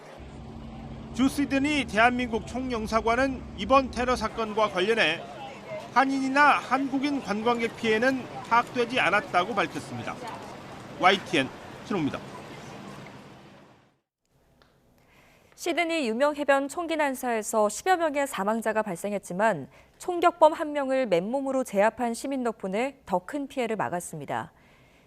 주 시드니 대한민국 총영사관은 이번 테러 사건과 관련해 한인이나 한국인 관광객 피해는 파악되지 않았다고 밝혔습니다. YTN 신호입니다. 시드니 유명 해변 총기 난사에서 10여 명의 사망자가 발생했지만 총격범 1명을 맨몸으로 제압한 시민 덕분에 더 큰 피해를 막았습니다.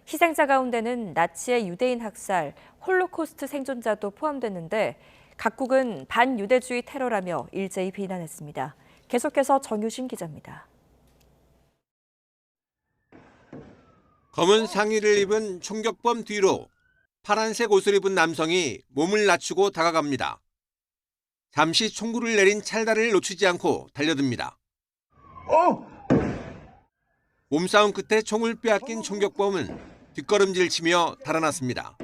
희생자 가운데는 나치의 유대인 학살, 홀로코스트 생존자도 포함됐는데 각국은 반유대주의 테러라며 일제히 비난했습니다. 계속해서 정유신 기자입니다. 검은 상의를 입은 총격범 뒤로 파란색 옷을 입은 남성이 몸을 낮추고 다가갑니다. 잠시 총구를 내린 찰나를 놓치지 않고 달려듭니다. 몸싸움 끝에 총을 빼앗긴 총격범은 뒷걸음질 치며 달아났습니다.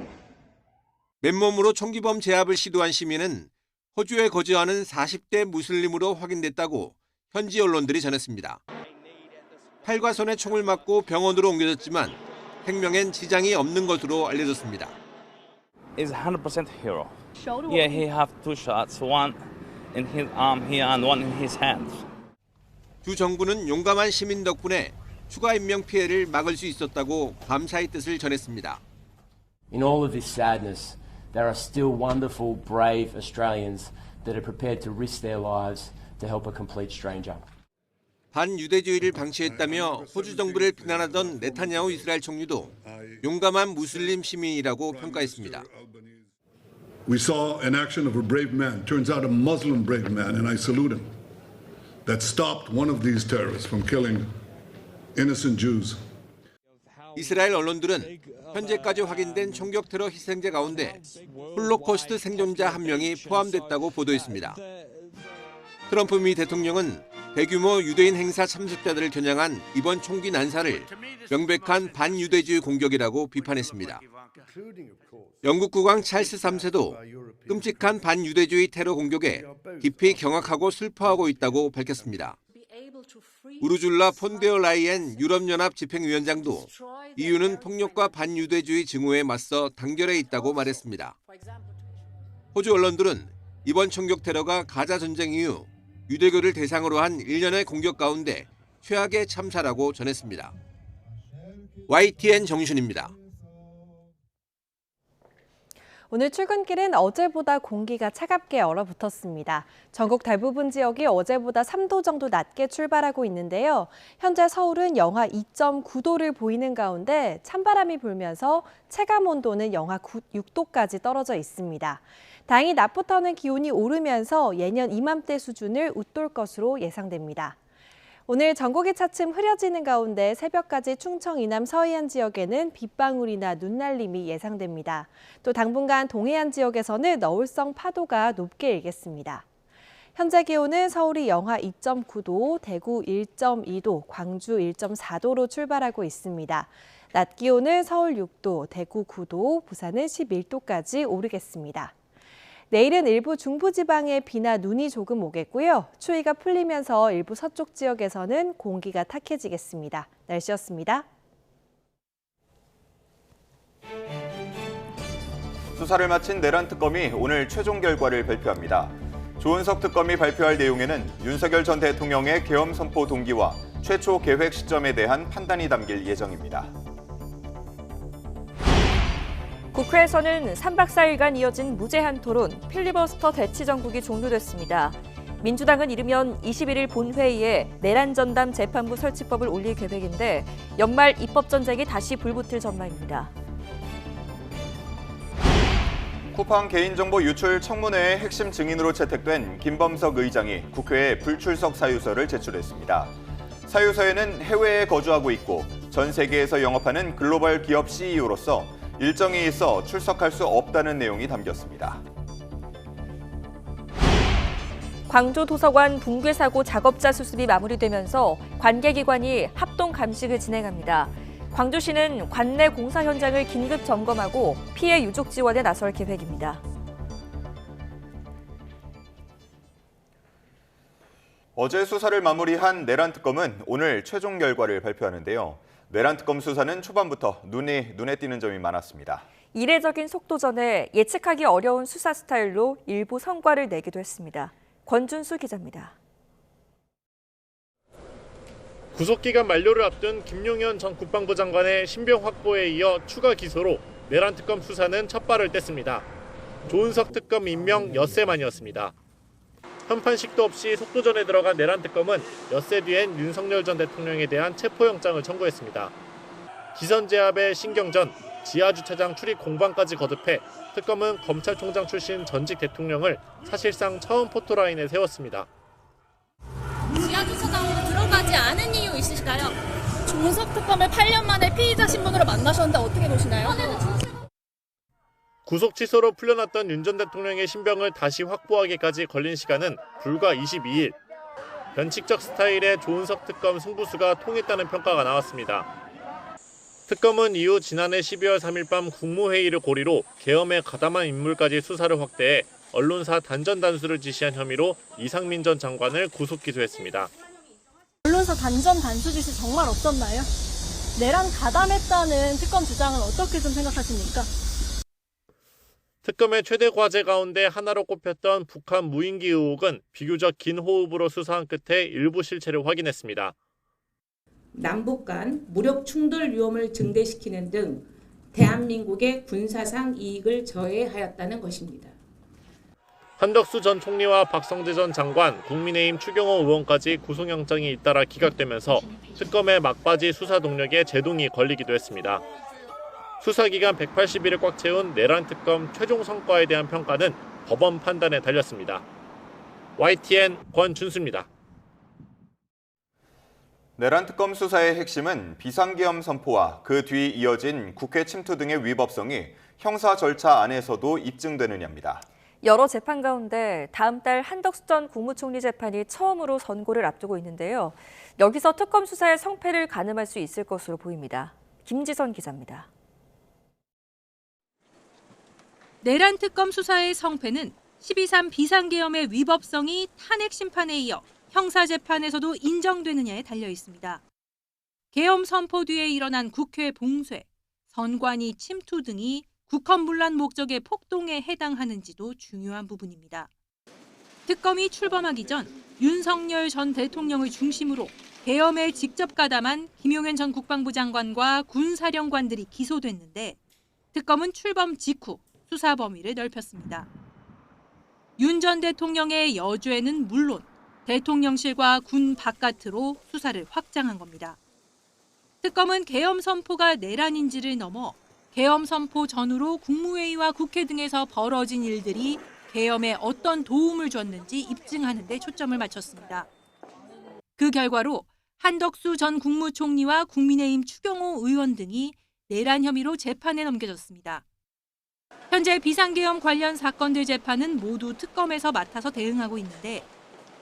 맨몸으로 총기범 제압을 시도한 시민은 호주에 거주하는 40대 무슬림으로 확인됐다고 현지 언론들이 전했습니다. 팔과 손에 총을 맞고 병원으로 옮겨졌지만 생명엔 지장이 없는 것으로 알려졌습니다. Is 100% hero. Yeah, he have 2 shots, one in his arm here and one in his hands. 주 정부는 용감한 시민 덕분에 추가 인명 피해를 막을 수 있었다고 감사의 뜻을 전했습니다. In all of this sadness, there are still wonderful, brave Australians that are prepared to risk their lives to help a complete stranger. 반유대주의를 방치했다며 호주 정부를 비난하던 네타냐후 이스라엘 총리도 용감한 무슬림 시민이라고 평가했습니다. We saw an action of a brave man, turns out a Muslim brave man, and I salute him, that stopped one of these terrorists from killing innocent Jews. 이스라엘 언론들은 현재까지 확인된 총격 테러 희생자 가운데 홀로코스트 생존자 1명이 포함됐다고 보도했습니다. 트럼프 미 대통령은 대규모 유대인 행사 참석자들을 겨냥한 이번 총기 난사를 명백한 반유대주의 공격이라고 비판했습니다. 영국 국왕 찰스 3세도 끔찍한 반유대주의 테러 공격에 깊이 경악하고 슬퍼하고 있다고 밝혔습니다. 우르줄라 폰데어 라이엔 유럽연합 집행위원장도 EU는 폭력과 반유대주의 증오에 맞서 단결해 있다고 말했습니다. 호주 언론들은 이번 총격 테러가 가자 전쟁 이후 유대교를 대상으로 한 일련의 공격 가운데 최악의 참사라고 전했습니다. YTN 정윤입니다. 오늘 출근길은 어제보다 공기가 차갑게 얼어붙었습니다. 전국 대부분 지역이 어제보다 3도 정도 낮게 출발하고 있는데요. 현재 서울은 영하 2.9도를 보이는 가운데 찬바람이 불면서 체감 온도는 영하 6도까지 떨어져 있습니다. 다행히 낮부터는 기온이 오르면서 예년 이맘때 수준을 웃돌 것으로 예상됩니다. 오늘 전국이 차츰 흐려지는 가운데 새벽까지 충청 이남 서해안 지역에는 빗방울이나 눈날림이 예상됩니다. 또 당분간 동해안 지역에서는 너울성 파도가 높게 일겠습니다. 현재 기온은 서울이 영하 2.9도, 대구 1.2도, 광주 1.4도로 출발하고 있습니다. 낮 기온은 서울 6도, 대구 9도, 부산은 11도까지 오르겠습니다. 내일은 일부 중부지방에 비나 눈이 조금 오겠고요. 추위가 풀리면서 일부 서쪽 지역에서는 공기가 탁해지겠습니다. 날씨였습니다. 수사를 마친 내란 특검이 오늘 최종 결과를 발표합니다. 조은석 특검이 발표할 내용에는 윤석열 전 대통령의 계엄 선포 동기와 최초 계획 시점에 대한 판단이 담길 예정입니다. 국회에서는 3박 4일간 이어진 무제한 토론, 필리버스터 대치 정국이 종료됐습니다. 민주당은 이르면 21일 본회의에 내란 전담 재판부 설치법을 올릴 계획인데 연말 입법 전쟁이 다시 불붙을 전망입니다. 쿠팡 개인정보 유출 청문회의 핵심 증인으로 채택된 김범석 의장이 국회에 불출석 사유서를 제출했습니다. 사유서에는 해외에 거주하고 있고 전 세계에서 영업하는 글로벌 기업 CEO로서 일정이 있어 출석할 수 없다는 내용이 담겼습니다. 광주 도서관 붕괴 사고 작업자 수습이 마무리되면서 관계기관이 합동 감식을 진행합니다. 광주시는 관내 공사 현장을 긴급 점검하고 피해 유족 지원에 나설 계획입니다. 어제 수사를 마무리한 내란 특검은 오늘 최종 결과를 발표하는데요. 내란 특검 수사는 초반부터 눈에 띄는 점이 많았습니다. 이례적인 속도전에 예측하기 어려운 수사 스타일로 일부 성과를 내기도 했습니다. 권준수 기자입니다. 구속기간 만료를 앞둔 김용현 전 국방부 장관의 신병 확보에 이어 추가 기소로 내란 특검 수사는 첫 발을 뗐습니다. 조은석 특검 임명 엿새 만이었습니다. 한판식도 없이 속도전에 들어간 내란 특검은 엿새 뒤엔 윤석열 전 대통령에 대한 체포영장을 청구했습니다. 기선제압의 신경전, 지하주차장 출입 공방까지 거듭해 특검은 검찰총장 출신 전직 대통령을 사실상 처음 포토라인에 세웠습니다. 지하주차장으로 들어가지 않은 이유 있으실까요? 조은석 특검을 8년 만에 피의자 신분으로 만나셨는데 어떻게 보시나요? 구속 취소로 풀려났던 윤 전 대통령의 신병을 다시 확보하기까지 걸린 시간은 불과 22일. 변칙적 스타일의 조은석 특검 승부수가 통했다는 평가가 나왔습니다. 특검은 이후 지난해 12월 3일 밤 국무회의를 고리로 계엄에 가담한 인물까지 수사를 확대해 언론사 단전 단수를 지시한 혐의로 이상민 전 장관을 구속 기소했습니다. 언론사 단전 단수 지시 정말 없었나요? 내란 가담했다는 특검 주장은 어떻게 좀 생각하십니까? 특검의 최대 과제 가운데 하나로 꼽혔던 북한 무인기 의혹은 비교적 긴 호흡으로 수사한 끝에 일부 실체를 확인했습니다. 남북 간 무력 충돌 위험을 증대시키는 등 대한민국의 군사상 이익을 저해하였다는 것입니다. 한덕수 전 총리와 박성재 전 장관, 국민의힘 추경호 의원까지 구속영장이 잇따라 기각되면서 특검의 막바지 수사 동력에 제동이 걸리기도 했습니다. 수사기간 180일을 꽉 채운 내란 특검 최종 성과에 대한 평가는 법원 판단에 달렸습니다. YTN 권준수입니다. 내란 특검 수사의 핵심은 비상계엄 선포와 그 뒤 이어진 국회 침투 등의 위법성이 형사 절차 안에서도 입증되느냐입니다. 여러 재판 가운데 다음 달 한덕수 전 국무총리 재판이 처음으로 선고를 앞두고 있는데요. 여기서 특검 수사의 성패를 가늠할 수 있을 것으로 보입니다. 김지선 기자입니다. 내란 특검 수사의 성패는 12.3 비상계엄의 위법성이 탄핵 심판에 이어 형사재판에서도 인정되느냐에 달려 있습니다. 계엄 선포 뒤에 일어난 국회 봉쇄, 선관위 침투 등이 국헌 문란 목적의 폭동에 해당하는지도 중요한 부분입니다. 특검이 출범하기 전 윤석열 전 대통령을 중심으로 계엄에 직접 가담한 김용현 전 국방부 장관과 군사령관들이 기소됐는데 특검은 출범 직후 수사 범위를 넓혔습니다. 윤 전 대통령의 여주에는 물론 대통령실과 군 바깥으로 수사를 확장한 겁니다. 특검은 계엄 선포가 내란인지를 넘어 계엄 선포 전후로 국무회의와 국회 등에서 벌어진 일들이 계엄에 어떤 도움을 줬는지 입증하는 데 초점을 맞췄습니다. 그 결과로 한덕수 전 국무총리와 국민의힘 추경호 의원 등이 내란 혐의로 재판에 넘겨졌습니다. 현재 비상계엄 관련 사건들 재판은 모두 특검에서 맡아서 대응하고 있는데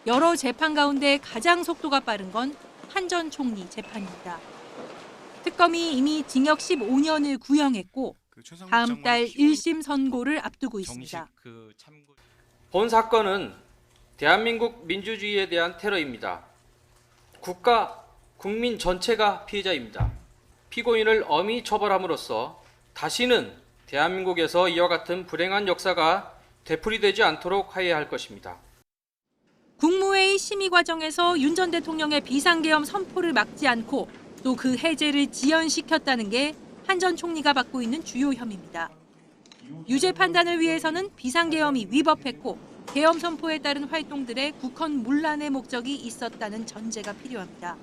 여러 재판 가운데 가장 속도가 빠른 건 한 전 총리 재판입니다. 특검이 이미 징역 15년을 구형했고 다음 달 1심 선고를 앞두고 있습니다. 본 사건은 대한민국 민주주의에 대한 테러입니다. 국가, 국민 전체가 피해자입니다. 피고인을 엄히 처벌함으로써 다시는 대한민국에서 이와 같은 불행한 역사가 되풀이되지 않도록 하여야 할 것입니다. 국무회의 심의 과정에서 윤 전 대통령의 비상계엄 선포를 막지 않고 또 그 해제를 지연시켰다는 게 한 전 총리가 받고 있는 주요 혐의입니다. 유죄 판단을 위해서는 비상계엄이 위법했고 계엄 선포에 따른 활동들의 국헌 문란의 목적이 있었다는 전제가 필요합니다.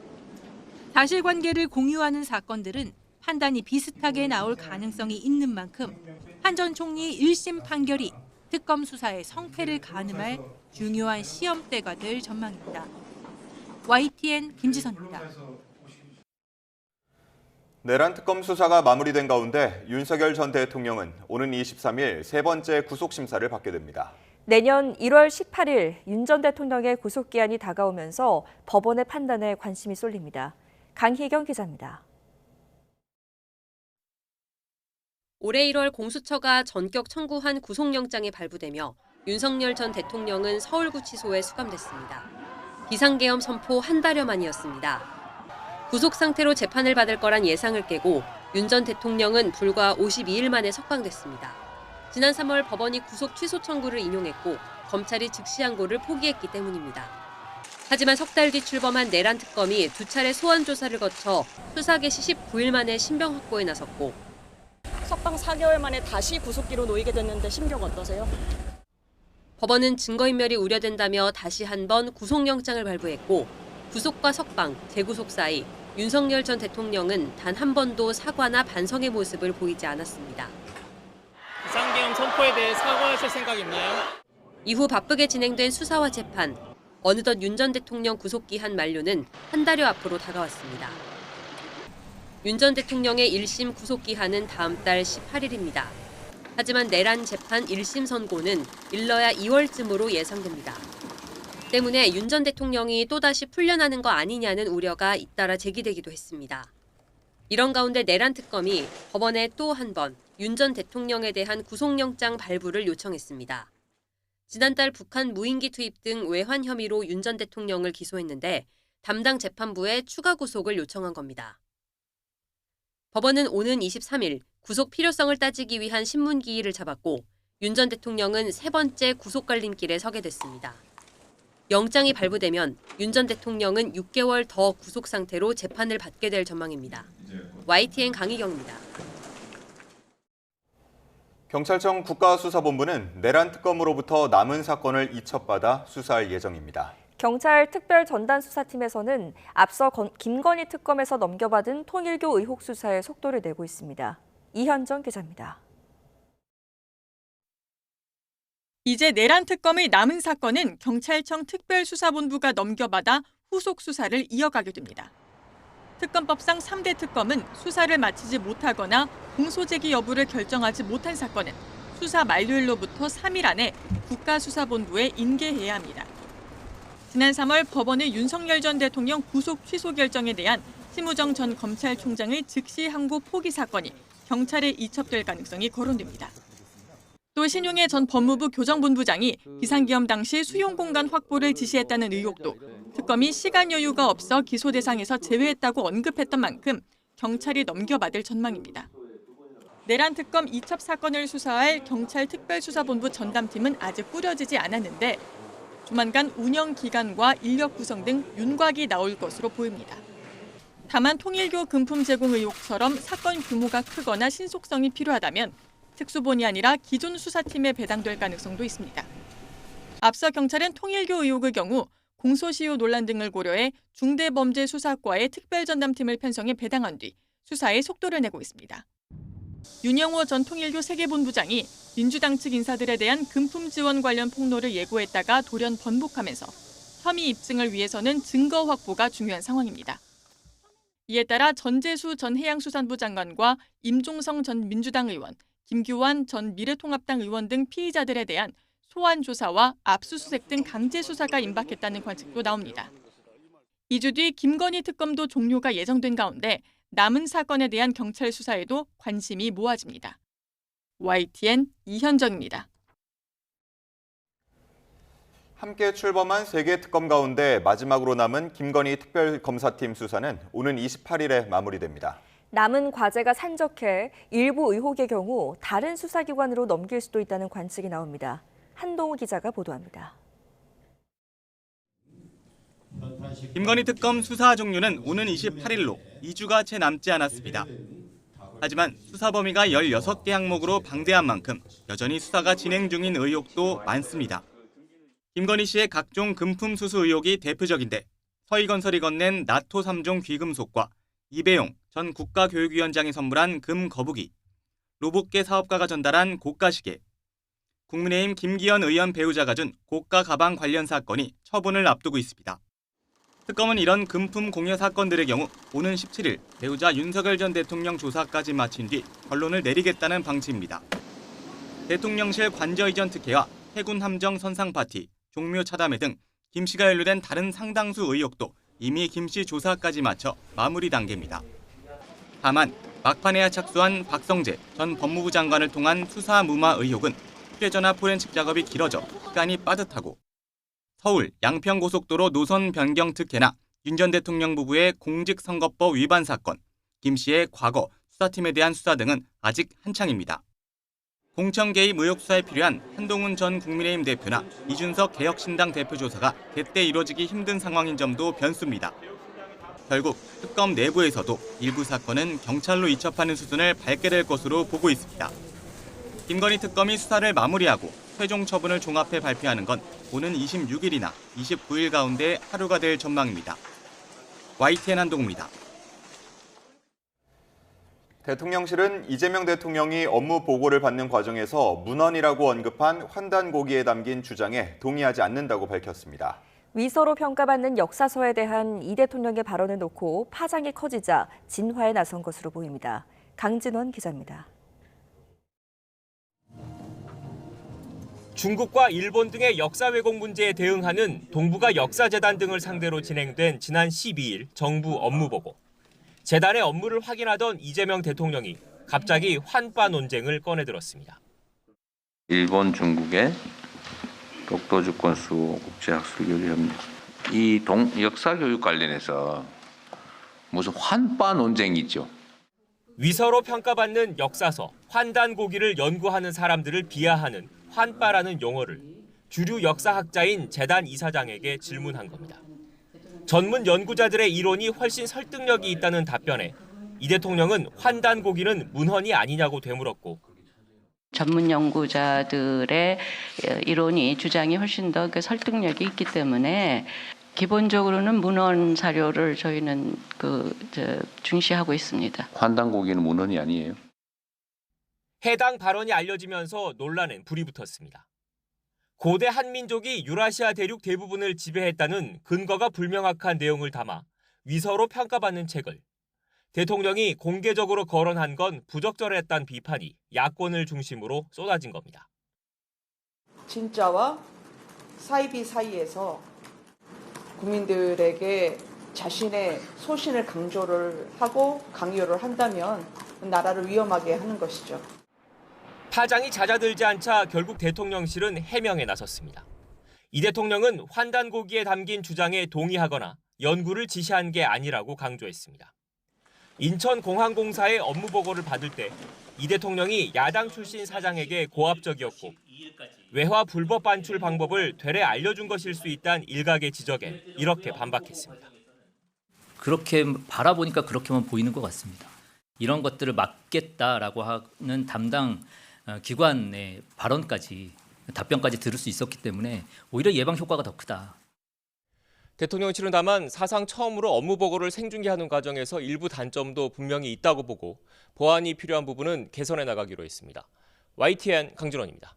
사실관계를 공유하는 사건들은 판단이 비슷하게 나올 가능성이 있는 만큼 한 전 총리 1심 판결이 특검 수사의 성패를 가늠할 중요한 시험대가 될 전망입니다. YTN 김지선입니다. 내란 특검 수사가 마무리된 가운데 윤석열 전 대통령은 오는 23일 세 번째 구속심사를 받게 됩니다. 내년 1월 18일 윤 전 대통령의 구속기한이 다가오면서 법원의 판단에 관심이 쏠립니다. 강희경 기자입니다. 올해 1월 공수처가 전격 청구한 구속영장이 발부되며 윤석열 전 대통령은 서울구치소에 수감됐습니다. 비상계엄 선포 한 달여 만이었습니다. 구속 상태로 재판을 받을 거란 예상을 깨고 윤 전 대통령은 불과 52일 만에 석방됐습니다. 지난 3월 법원이 구속 취소 청구를 인용했고 검찰이 즉시 항고를 포기했기 때문입니다. 하지만 석 달 뒤 출범한 내란 특검이 두 차례 소환 조사를 거쳐 수사 개시 19일 만에 신병 확보에 나섰고 석방 4개월 만에 다시 구속기로 놓이게 됐는데 심경 어떠세요? 법원은 증거인멸이 우려된다며 다시 한 번 구속영장을 발부했고 구속과 석방, 재구속 사이 윤석열 전 대통령은 단 한 번도 사과나 반성의 모습을 보이지 않았습니다. 비상계엄 선포에 대해 사과하실 생각 있나요? 이후 바쁘게 진행된 수사와 재판, 어느덧 윤 전 대통령 구속기한 만료는 한 달여 앞으로 다가왔습니다. 윤 전 대통령의 1심 구속기한은 다음 달 18일입니다. 하지만 내란 재판 1심 선고는 일러야 2월쯤으로 예상됩니다. 때문에 윤 전 대통령이 또다시 풀려나는 거 아니냐는 우려가 잇따라 제기되기도 했습니다. 이런 가운데 내란 특검이 법원에 또 한 번 윤 전 대통령에 대한 구속영장 발부를 요청했습니다. 지난달 북한 무인기 투입 등 외환 혐의로 윤 전 대통령을 기소했는데 담당 재판부에 추가 구속을 요청한 겁니다. 법원은 오는 23일 구속 필요성을 따지기 위한 신문기일을 잡았고 윤 전 대통령은 세 번째 구속 갈림길에 서게 됐습니다. 영장이 발부되면 윤 전 대통령은 6개월 더 구속 상태로 재판을 받게 될 전망입니다. YTN 강희경입니다. 경찰청 국가수사본부는 내란 특검으로부터 남은 사건을 이첩받아 수사할 예정입니다. 경찰 특별전단수사팀에서는 앞서 김건희 특검에서 넘겨받은 통일교 의혹 수사에 속도를 내고 있습니다. 이현정 기자입니다. 이제 내란 특검의 남은 사건은 경찰청 특별수사본부가 넘겨받아 후속 수사를 이어가게 됩니다. 특검법상 3대 특검은 수사를 마치지 못하거나 공소제기 여부를 결정하지 못한 사건은 수사 만료일로부터 3일 안에 국가수사본부에 인계해야 합니다. 지난 3월 법원의 윤석열 전 대통령 구속 취소 결정에 대한 심우정 전 검찰총장의 즉시 항고 포기 사건이 경찰에 이첩될 가능성이 거론됩니다. 또 신용해 전 법무부 교정본부장이 비상계엄 당시 수용 공간 확보를 지시했다는 의혹도 특검이 시간 여유가 없어 기소 대상에서 제외했다고 언급했던 만큼 경찰이 넘겨받을 전망입니다. 내란 특검 이첩 사건을 수사할 경찰 특별수사본부 전담팀은 아직 꾸려지지 않았는데 조만간 운영 기간과 인력 구성 등 윤곽이 나올 것으로 보입니다. 다만 통일교 금품 제공 의혹처럼 사건 규모가 크거나 신속성이 필요하다면 특수본이 아니라 기존 수사팀에 배당될 가능성도 있습니다. 앞서 경찰은 통일교 의혹의 경우 공소시효 논란 등을 고려해 중대범죄수사과의 특별전담팀을 편성해 배당한 뒤 수사에 속도를 내고 있습니다. 윤영호 전 통일교 세계본부장이 민주당 측 인사들에 대한 금품 지원 관련 폭로를 예고했다가 돌연 번복하면서 혐의 입증을 위해서는 증거 확보가 중요한 상황입니다. 이에 따라 전재수 전 해양수산부 장관과 임종성 전 민주당 의원, 김규환 전 미래통합당 의원 등 피의자들에 대한 소환 조사와 압수수색 등 강제 수사가 임박했다는 관측도 나옵니다. 2주 뒤 김건희 특검도 종료가 예정된 가운데 남은 사건에 대한 경찰 수사에도 관심이 모아집니다. YTN 이현정입니다. 함께 출범한 3개 특검 가운데 마지막으로 남은 김건희 특별검사팀 수사는 오는 28일에 마무리됩니다. 남은 과제가 산적해 일부 의혹의 경우 다른 수사기관으로 넘길 수도 있다는 관측이 나옵니다. 한동우 기자가 보도합니다. 김건희 특검 수사 종료는 오는 28일로 2주가 채 남지 않았습니다. 하지만 수사 범위가 16개 항목으로 방대한 만큼 여전히 수사가 진행 중인 의혹도 많습니다. 김건희 씨의 각종 금품 수수 의혹이 대표적인데 서희건설이 건넨 나토 3종 귀금속과 이배용 전 국가교육위원장이 선물한 금 거북이, 로봇계 사업가가 전달한 고가 시계, 국민의힘 김기현 의원 배우자가 준 고가 가방 관련 사건이 처분을 앞두고 있습니다. 특검은 이런 금품 공여 사건들의 경우 오는 17일 배우자 윤석열 전 대통령 조사까지 마친 뒤 결론을 내리겠다는 방침입니다. 대통령실 관저 이전 특혜와 해군 함정 선상 파티, 종묘 차담회 등 김 씨가 연루된 다른 상당수 의혹도 이미 김 씨 조사까지 마쳐 마무리 단계입니다. 다만 막판에야 착수한 박성재 전 법무부 장관을 통한 수사 무마 의혹은 휴대전화 포렌식 작업이 길어져 시간이 빠듯하고 서울 양평고속도로 노선 변경 특혜나 윤 전 대통령 부부의 공직선거법 위반 사건, 김 씨의 과거 수사팀에 대한 수사 등은 아직 한창입니다. 공천 개입 의혹 수사에 필요한 한동훈 전 국민의힘 대표나 이준석 개혁신당 대표 조사가 제때 이루어지기 힘든 상황인 점도 변수입니다. 결국 특검 내부에서도 일부 사건은 경찰로 이첩하는 수순을 밟게 될 것으로 보고 있습니다. 김건희 특검이 수사를 마무리하고 최종 처분을 종합해 발표하는 건 오는 26일이나 29일 가운데 하루가 될 전망입니다. YTN 한동우입니다. 대통령실은 이재명 대통령이 업무 보고를 받는 과정에서 문헌이라고 언급한 환단고기에 담긴 주장에 동의하지 않는다고 밝혔습니다. 위서로 평가받는 역사서에 대한 이 대통령의 발언을 놓고 파장이 커지자 진화에 나선 것으로 보입니다. 강진원 기자입니다. 중국과 일본 등의 역사 왜곡 문제에 대응하는 동북아 역사재단 등을 상대로 진행된 지난 12일 정부 업무보고. 재단의 업무를 확인하던 이재명 대통령이 갑자기 환빠 논쟁을 꺼내들었습니다. 일본, 중국의 독도주권수 국제학술교류협력. 이 역사교육 관련해서 무슨 환빠 논쟁이 있죠. 위서로 평가받는 역사서, 환단고기를 연구하는 사람들을 비하하는 환빠라는 용어를 주류 역사학자인 재단 이사장에게 질문한 겁니다. 전문 연구자들의 이론이 훨씬 설득력이 있다는 답변에 이 대통령은 환단고기는 문헌이 아니냐고 되물었고, 전문 연구자들의 이론이 주장이 훨씬 더 설득력이 있기 때문에 기본적으로는 문헌 사료를 저희는 중시하고 있습니다. 환단고기는 문헌이 아니에요. 해당 발언이 알려지면서 논란엔 불이 붙었습니다. 고대 한민족이 유라시아 대륙 대부분을 지배했다는 근거가 불명확한 내용을 담아 위서로 평가받는 책을 대통령이 공개적으로 거론한 건 부적절했다는 비판이 야권을 중심으로 쏟아진 겁니다. 진짜와 사이비 사이에서 국민들에게 자신의 소신을 강조를 하고 강요를 한다면 나라를 위험하게 하는 것이죠. 파장이 잦아들지 않자 결국 대통령실은 해명에 나섰습니다. 이 대통령은 환단고기에 담긴 주장에 동의하거나 연구를 지시한 게 아니라고 강조했습니다. 인천공항공사의 업무보고를 받을 때 이 대통령이 야당 출신 사장에게 고압적이었고 외화 불법 반출 방법을 되레 알려준 것일 수 있다는 일각의 지적에 이렇게 반박했습니다. 그렇게 바라보니까 그렇게만 보이는 것 같습니다. 이런 것들을 막겠다라고 하는 담당 기관의 발언까지, 답변까지 들을 수 있었기 때문에 오히려 예방 효과가 더 크다. 대통령실은 다만 사상 처음으로 업무보고를 생중계하는 과정에서 일부 단점도 분명히 있다고 보고 보완이 필요한 부분은 개선해 나가기로 했습니다. YTN 강준원입니다.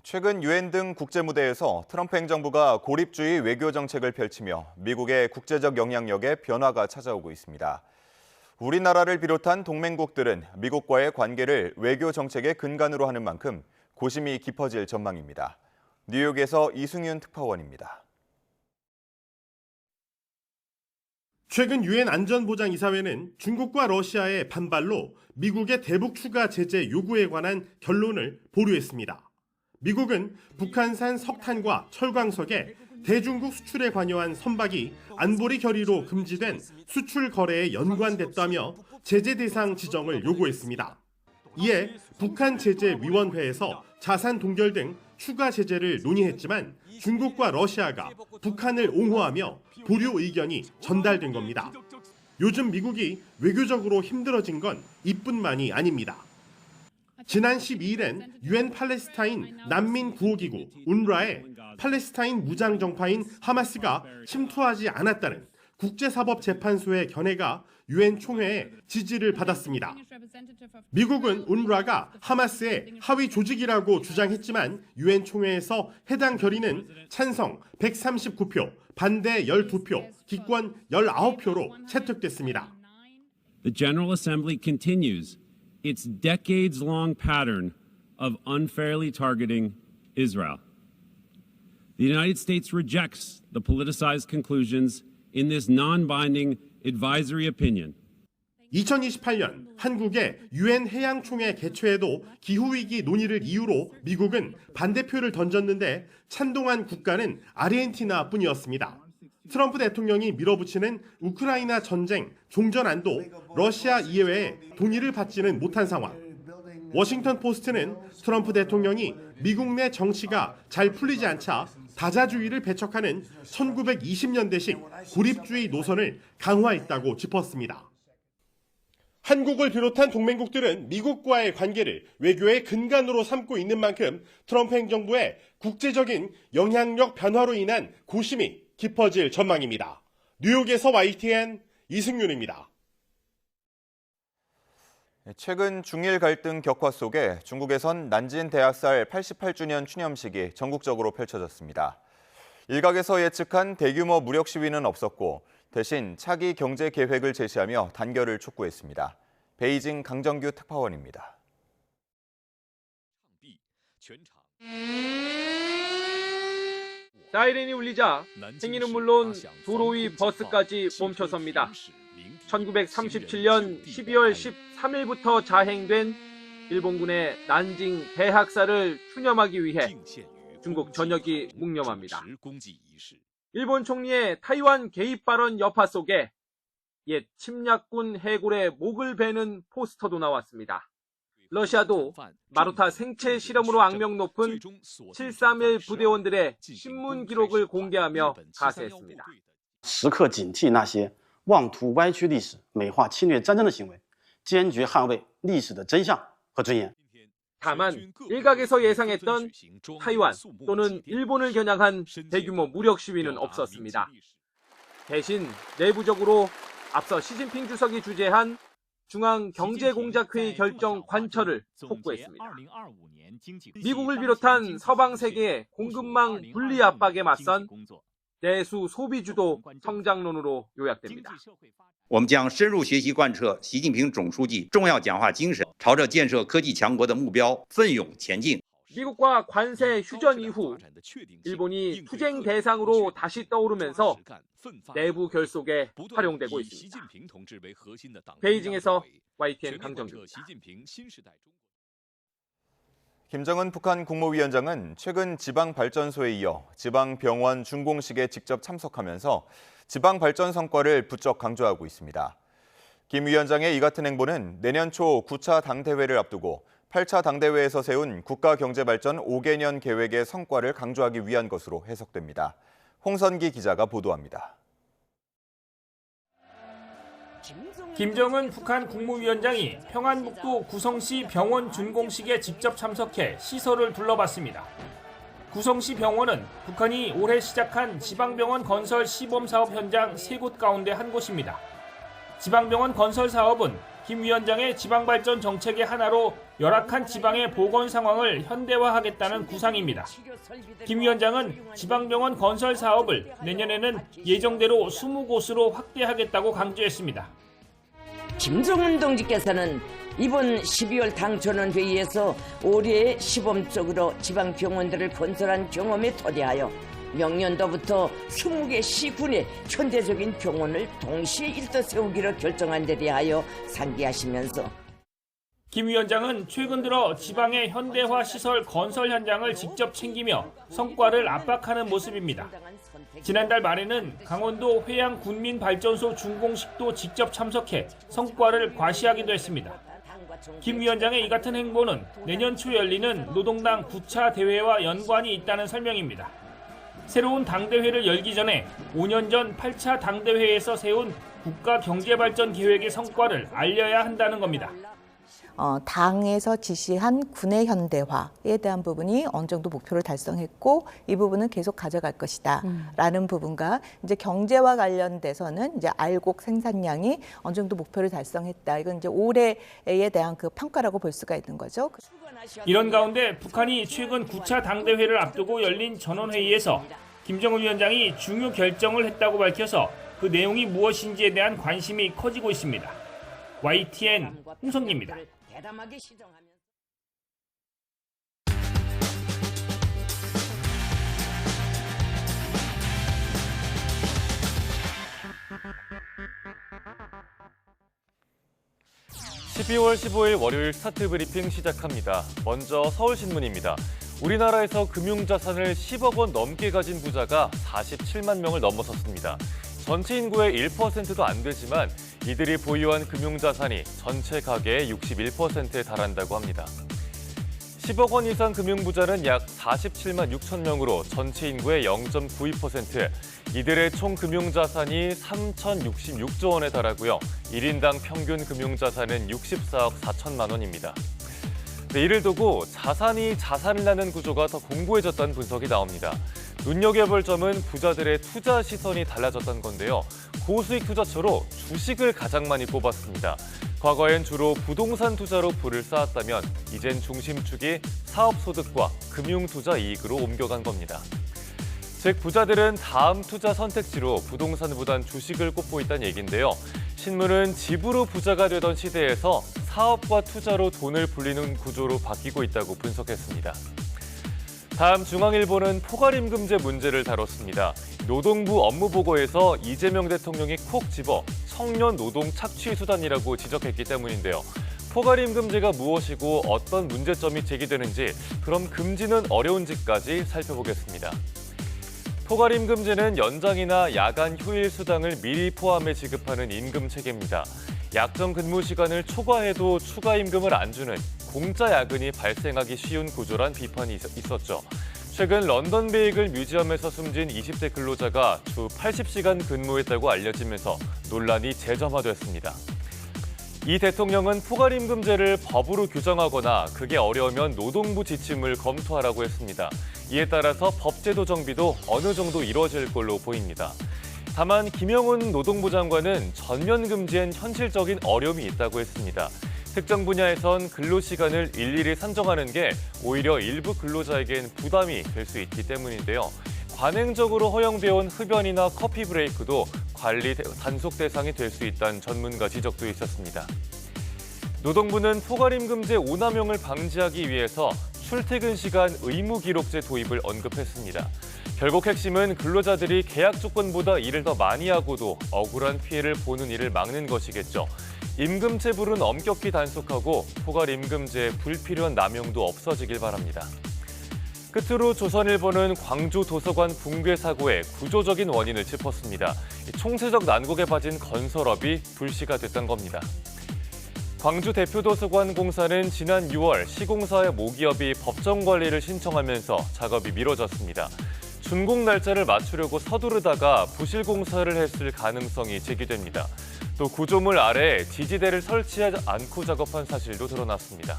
최근 유엔 등 국제무대에서 트럼프 행정부가 고립주의 외교 정책을 펼치며 미국의 국제적 영향력에 변화가 찾아오고 있습니다. 우리나라를 비롯한 동맹국들은 미국과의 관계를 외교 정책의 근간으로 하는 만큼 고심이 깊어질 전망입니다. 뉴욕에서 이승윤 특파원입니다. 최근 유엔 안전보장이사회는 중국과 러시아의 반발로 미국의 대북 추가 제재 요구에 관한 결론을 보류했습니다. 미국은 북한산 석탄과 철광석에 대중국 수출에 관여한 선박이 안보리 결의로 금지된 수출 거래에 연관됐다며 제재 대상 지정을 요구했습니다. 이에 북한제재위원회에서 자산 동결 등 추가 제재를 논의했지만 중국과 러시아가 북한을 옹호하며 보류 의견이 전달된 겁니다. 요즘 미국이 외교적으로 힘들어진 건 이뿐만이 아닙니다. 지난 12일엔 유엔 팔레스타인 난민 구호기구 UNRWA에 팔레스타인 무장정파인 하마스가 침투하지 않았다는 국제사법재판소의 견해가 유엔 총회의 지지를 받았습니다. 미국은 UNRWA가 하마스의 하위 조직이라고 주장했지만 유엔 총회에서 해당 결의는 찬성 139표, 반대 12표, 기권 19표로 채택됐습니다. The General Assembly continues its decades-long pattern of unfairly targeting Israel. The United States rejects the politicized conclusions in this non-binding advisory opinion. 2028년 한국의 유엔 해양총회 개최에도 기후위기 논의를 이유로 미국은 반대표를 던졌는데 찬동한 국가는 아르헨티나뿐이었습니다. 트럼프 대통령이 밀어붙이는 우크라이나 전쟁 종전안도 러시아 이외에 동의를 받지는 못한 상황. 워싱턴 포스트는 트럼프 대통령이 미국 내 정치가 잘 풀리지 않자 다자주의를 배척하는 1920년대식 고립주의 노선을 강화했다고 짚었습니다. 한국을 비롯한 동맹국들은 미국과의 관계를 외교의 근간으로 삼고 있는 만큼 트럼프 행정부의 국제적인 영향력 변화로 인한 고심이 깊어질 전망입니다. 뉴욕에서 YTN 이승윤입니다. 최근 중일 갈등 격화 속에 중국에선 난징 대학살 88주년 추념식이 전국적으로 펼쳐졌습니다. 일각에서 예측한 대규모 무력 시위는 없었고 대신 차기 경제 계획을 제시하며 단결을 촉구했습니다. 베이징 강정규 특파원입니다. 사이렌이 울리자 행인은 물론 도로 위 버스까지 멈춰섭니다. 1937년 12월 13일부터 자행된 일본군의 난징 대학살을 추념하기 위해 중국 전역이 묵념합니다. 일본 총리의 타이완 개입 발언 여파 속에 옛 침략군 해골의 목을 베는 포스터도 나왔습니다. 러시아도 마루타 생체 실험으로 악명 높은 731 부대원들의 신문 기록을 공개하며 가세했습니다. 时刻警惕那些妄图歪曲历史、美化侵略战争的行为，坚决捍卫历史的真相和尊严。 다만 일각에서 예상했던 타이완 또는 일본을 겨냥한 대규모 무력 시위는 없었습니다. 대신 내부적으로 앞서 시진핑 주석이 주재한 중앙경제공작회의 결정 관철을 촉구했습니다. 미국을 비롯한 서방 세계의 공급망 분리 압박에 맞선 내수 소비주도 성장론으로 요약됩니다. 我们将深入学习贯彻习近平总书记重要讲话精神，朝着建设科技强国的目标奋勇前进。 미국과 관세 휴전 이후 일본이 투쟁 대상으로 다시 떠오르면서 내부 결속에 활용되고 있습니다. 베이징에서 YTN 강정규입니다. 김정은 북한 국무위원장은 최근 지방발전소에 이어 지방병원 준공식에 직접 참석하면서 지방발전 성과를 부쩍 강조하고 있습니다. 김 위원장의 이 같은 행보는 내년 초 9차 당대회를 앞두고 8차 당대회에서 세운 국가경제발전 5개년 계획의 성과를 강조하기 위한 것으로 해석됩니다. 홍선기 기자가 보도합니다. 김정은 북한 국무위원장이 평안북도 구성시 병원 준공식에 직접 참석해 시설을 둘러봤습니다. 구성시 병원은 북한이 올해 시작한 지방병원 건설 시범사업 현장 3곳 가운데 한 곳입니다. 지방병원 건설 사업은 김 위원장의 지방발전 정책의 하나로 열악한 지방의 보건 상황을 현대화하겠다는 구상입니다. 김 위원장은 지방병원 건설 사업을 내년에는 예정대로 20곳으로 확대하겠다고 강조했습니다. 김정은 동지께서는 이번 12월 당초는 회의에서 올해 시범적으로 지방병원들을 건설한 경험에 토대하여 명년도부터 20개 시군의 현대적인 병원을 동시에 일도 세우기로 결정한 데 대하여 상기하시면서 김 위원장은 최근 들어 지방의 현대화 시설 건설 현장을 직접 챙기며 성과를 압박하는 모습입니다. 지난달 말에는 강원도 회양 군민발전소 준공식도 직접 참석해 성과를 과시하기도 했습니다. 김 위원장의 이 같은 행보는 내년 초 열리는 노동당 9차 대회와 연관이 있다는 설명입니다. 새로운 당대회를 열기 전에 5년 전 8차 당대회에서 세운 국가경제발전 계획의 성과를 알려야 한다는 겁니다. 당에서 지시한 군의 현대화에 대한 부분이 어느 정도 목표를 달성했고 이 부분은 계속 가져갈 것이다라는 부분과 이제 경제와 관련돼서는 이제 알곡 생산량이 어느 정도 목표를 달성했다. 이건 이제 올해에 대한 그 평가라고 볼 수가 있는 거죠. 이런 가운데 북한이 최근 9차 당대회를 앞두고 열린 전원회의에서 김정은 위원장이 중요 결정을 했다고 밝혀서 그 내용이 무엇인지에 대한 관심이 커지고 있습니다. YTN 홍성기입니다. 대담하게 시정하면 (12월 15일) 월요일 스타트 브리핑 시작합니다. 먼저 서울신문입니다. 우리나라에서 금융자산을 10억 원 넘게 가진 부자가 47만 명을 넘어섰습니다. 전체 인구의 1%도 안 되지만 이들이 보유한 금융자산이 전체 가계의 61%에 달한다고 합니다. 10억 원 이상 금융부자는 약 47만 6천 명으로 전체 인구의 0.92%, 이들의 총 금융자산이 3,066조 원에 달하고요. 1인당 평균 금융자산은 64억 4천만 원입니다. 이를 두고 자산이 자산을 낳는 구조가 더 공고해졌다는 분석이 나옵니다. 눈여겨볼 점은 부자들의 투자 시선이 달라졌다는 건데요. 고수익 투자처로 주식을 가장 많이 뽑았습니다. 과거엔 주로 부동산 투자로 부를 쌓았다면 이젠 중심축이 사업소득과 금융투자 이익으로 옮겨간 겁니다. 즉 부자들은 다음 투자 선택지로 부동산보단 주식을 꼽고 있다는 얘기인데요. 신문은 집으로 부자가 되던 시대에서 사업과 투자로 돈을 불리는 구조로 바뀌고 있다고 분석했습니다. 다음 중앙일보는 포괄임금제 문제를 다뤘습니다. 노동부 업무보고에서 이재명 대통령이 콕 집어 청년 노동 착취 수단이라고 지적했기 때문인데요. 포괄임금제가 무엇이고 어떤 문제점이 제기되는지, 그럼 금지는 어려운지까지 살펴보겠습니다. 포괄임금제는 연장이나 야간 휴일 수당을 미리 포함해 지급하는 임금 체계입니다. 약정 근무 시간을 초과해도 추가 임금을 안 주는 공짜 야근이 발생하기 쉬운 구조란 비판이 있었죠. 최근 런던 베이글 뮤지엄에서 숨진 20대 근로자가 주 80시간 근무했다고 알려지면서 논란이 재점화됐습니다. 이 대통령은 포괄임금제를 법으로 규정하거나 그게 어려우면 노동부 지침을 검토하라고 했습니다. 이에 따라서 법제도 정비도 어느 정도 이루어질 걸로 보입니다. 다만 김영훈 노동부 장관은 전면 금지엔 현실적인 어려움이 있다고 했습니다. 특정 분야에선 근로시간을 일일이 산정하는 게 오히려 일부 근로자에겐 부담이 될 수 있기 때문인데요. 관행적으로 허용되어 온 흡연이나 커피 브레이크도 관리 단속 대상이 될 수 있다는 전문가 지적도 있었습니다. 노동부는 포괄임금제 오남용을 방지하기 위해서 출퇴근 시간 의무 기록제 도입을 언급했습니다. 결국 핵심은 근로자들이 계약 조건보다 일을 더 많이 하고도 억울한 피해를 보는 일을 막는 것이겠죠. 임금 체불은 엄격히 단속하고 포괄임금제의 불필요한 남용도 없어지길 바랍니다. 끝으로 조선일보는 광주 도서관 붕괴 사고의 구조적인 원인을 짚었습니다. 총체적 난국에 빠진 건설업이 불씨가 됐던 겁니다. 광주 대표도서관 공사는 지난 6월 시공사의 모기업이 법정 관리를 신청하면서 작업이 미뤄졌습니다. 준공 날짜를 맞추려고 서두르다가 부실 공사를 했을 가능성이 제기됩니다. 또 구조물 아래에 지지대를 설치하지 않고 작업한 사실도 드러났습니다.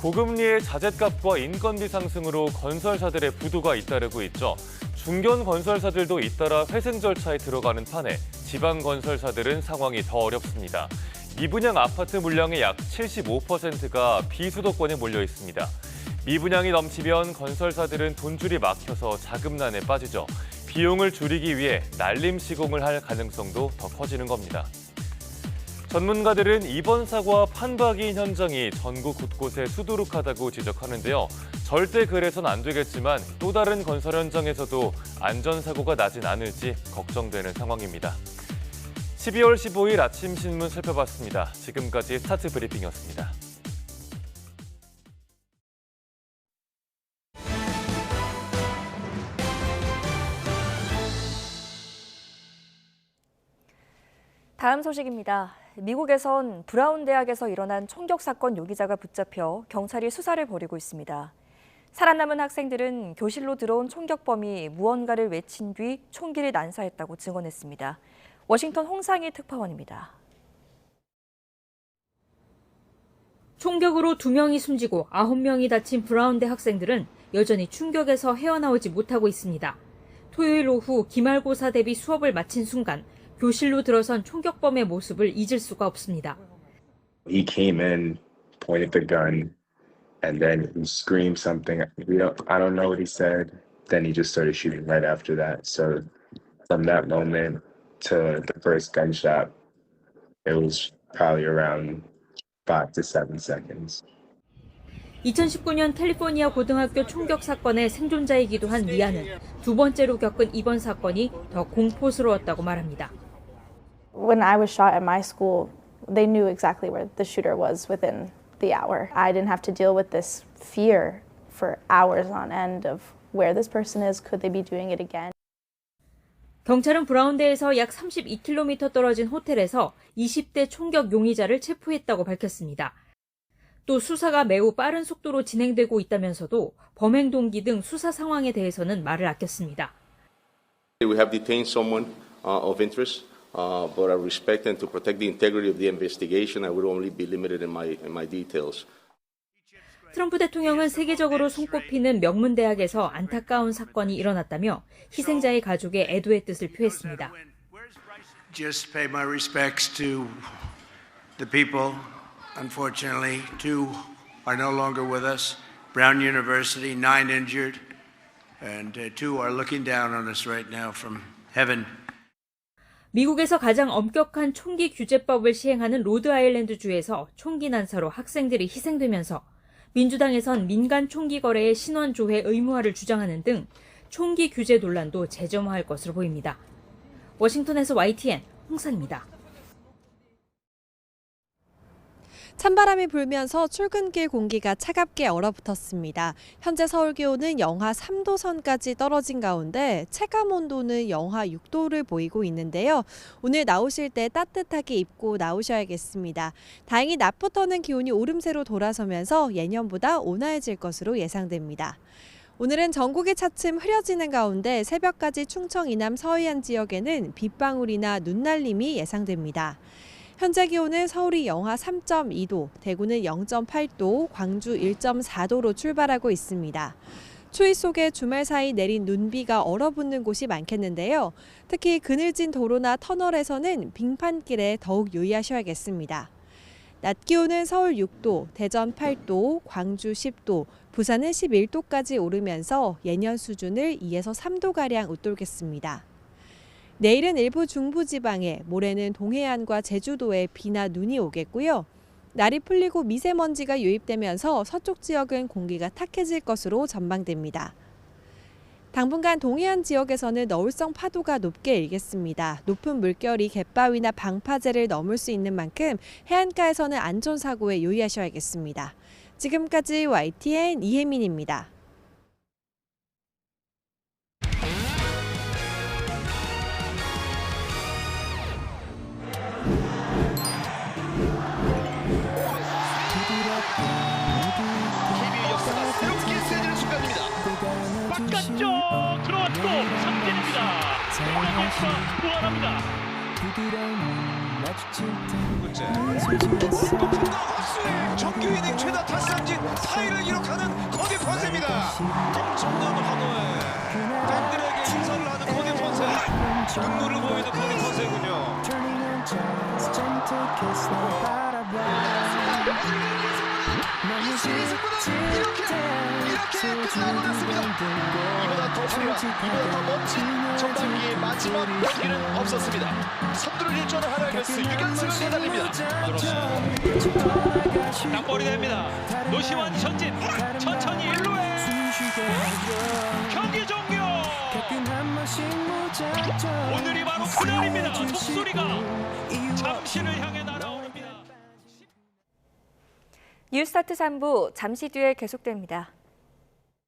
고금리의 자재값과 인건비 상승으로 건설사들의 부도가 잇따르고 있죠. 중견 건설사들도 잇따라 회생 절차에 들어가는 판에 지방 건설사들은 상황이 더 어렵습니다. 미분양 아파트 물량의 약 75%가 비수도권에 몰려 있습니다. 미분양이 넘치면 건설사들은 돈줄이 막혀서 자금난에 빠지죠. 비용을 줄이기 위해 날림 시공을 할 가능성도 더 커지는 겁니다. 전문가들은 이번 사고와 판박이인 현장이 전국 곳곳에 수두룩하다고 지적하는데요. 절대 그래선 안 되겠지만 또 다른 건설 현장에서도 안전사고가 나진 않을지 걱정되는 상황입니다. 12월 15일 아침 신문 살펴봤습니다. 지금까지 스타트 브리핑이었습니다. 다음 소식입니다. 미국에선 브라운 대학에서 일어난 총격 사건 용의자가 붙잡혀 경찰이 수사를 벌이고 있습니다. 살아남은 학생들은 교실로 들어온 총격범이 무언가를 외친 뒤 총기를 난사했다고 증언했습니다. 워싱턴 홍상희 특파원입니다. 총격으로 2명이 숨지고 9명이 다친 브라운대 학생들은 여전히 충격에서 헤어나오지 못하고 있습니다. 토요일 오후 기말고사 대비 수업을 마친 순간 교실로 들어선 총격범의 모습을 잊을 수가 없습니다. He came in, pointed the gun, and then he screamed something. I don't know what he said. Then he just started shooting right after that. So from that moment to the first gunshot, it was probably around 5 to 7 seconds. 2019년 캘리포니아 고등학교 총격 사건의 생존자이기도 한 리아는 두 번째로 겪은 이번 사건이 더 공포스러웠다고 말합니다. When I was shot at my school, they knew exactly where the shooter was within the hour. I didn't have to deal with this fear for hours on end of where this person is, could they be doing it again? 경찰은 브라운대에서 약 32km 떨어진 호텔에서 20대 총격 용의자를 체포했다고 밝혔습니다. 또 수사가 매우 빠른 속도로 진행되고 있다면서도 범행 동기 등 수사 상황에 대해서는 말을 아꼈습니다. We have detained someone of interest, but I respect and to protect the integrity of the investigation, I will only be limited in my details. 트럼프 대통령은 세계적으로 손꼽히는 명문 대학에서 안타까운 사건이 일어났다며 희생자의 가족에 애도의 뜻을 표했습니다. Just pay my respects to the people. Unfortunately, 2 are no longer with us. Brown University, 9 injured, and 2 are looking down on us right now from heaven. 미국에서 가장 엄격한 총기 규제법을 시행하는 로드아일랜드 주에서 총기 난사로 학생들이 희생되면서 민주당에선 민간 총기 거래의 신원 조회 의무화를 주장하는 등 총기 규제 논란도 재점화할 것으로 보입니다. 워싱턴에서 YTN 홍상입니다. 찬바람이 불면서 출근길 공기가 차갑게 얼어붙었습니다. 현재 서울 기온은 영하 3도 선까지 떨어진 가운데 체감 온도는 영하 6도를 보이고 있는데요. 오늘 나오실 때 따뜻하게 입고 나오셔야겠습니다. 다행히 낮부터는 기온이 오름세로 돌아서면서 예년보다 온화해질 것으로 예상됩니다. 오늘은 전국이 차츰 흐려지는 가운데 새벽까지 충청 이남 서해안 지역에는 빗방울이나 눈날림이 예상됩니다. 현재 기온은 서울이 영하 3.2도, 대구는 0.8도, 광주 1.4도로 출발하고 있습니다. 추위 속에 주말 사이 내린 눈비가 얼어붙는 곳이 많겠는데요. 특히 그늘진 도로나 터널에서는 빙판길에 더욱 유의하셔야겠습니다. 낮 기온은 서울 6도, 대전 8도, 광주 10도, 부산은 11도까지 오르면서 예년 수준을 2에서 3도가량 웃돌겠습니다. 내일은 일부 중부지방에, 모레는 동해안과 제주도에 비나 눈이 오겠고요. 날이 풀리고 미세먼지가 유입되면서 서쪽 지역은 공기가 탁해질 것으로 전망됩니다. 당분간 동해안 지역에서는 너울성 파도가 높게 일겠습니다. 높은 물결이 갯바위나 방파제를 넘을 수 있는 만큼 해안가에서는 안전사고에 유의하셔야겠습니다. 지금까지 YTN 이혜민입니다. 바깥쪽 들어왔고 삼진입니다. 오영원수가 부활합니다. 높은 헛스윙 정규 이닝 최다 타삼진 4위를 기록하는 코디 폰세입니다. 엄청난 환호에 팬들에게 인사를 하는 코디 폰세. 눈물을 보이는 코디 폰세군요. 이렇게 끝나고 났습니다. 이보다 더 화려한, 이보다 더 멋진 전반기의 마지막 경기는 없었습니다. 선두를 일조하는 하나이글스 유견수를 내달립니다. 땅볼이 됩니다. 노시환 전진 천천히 1루에 경기 종료. 오늘이 바로 그날입니다. 목소리가 잠시를 향해 날아오릅니다. 뉴스타트 3부 잠시 뒤에 계속됩니다.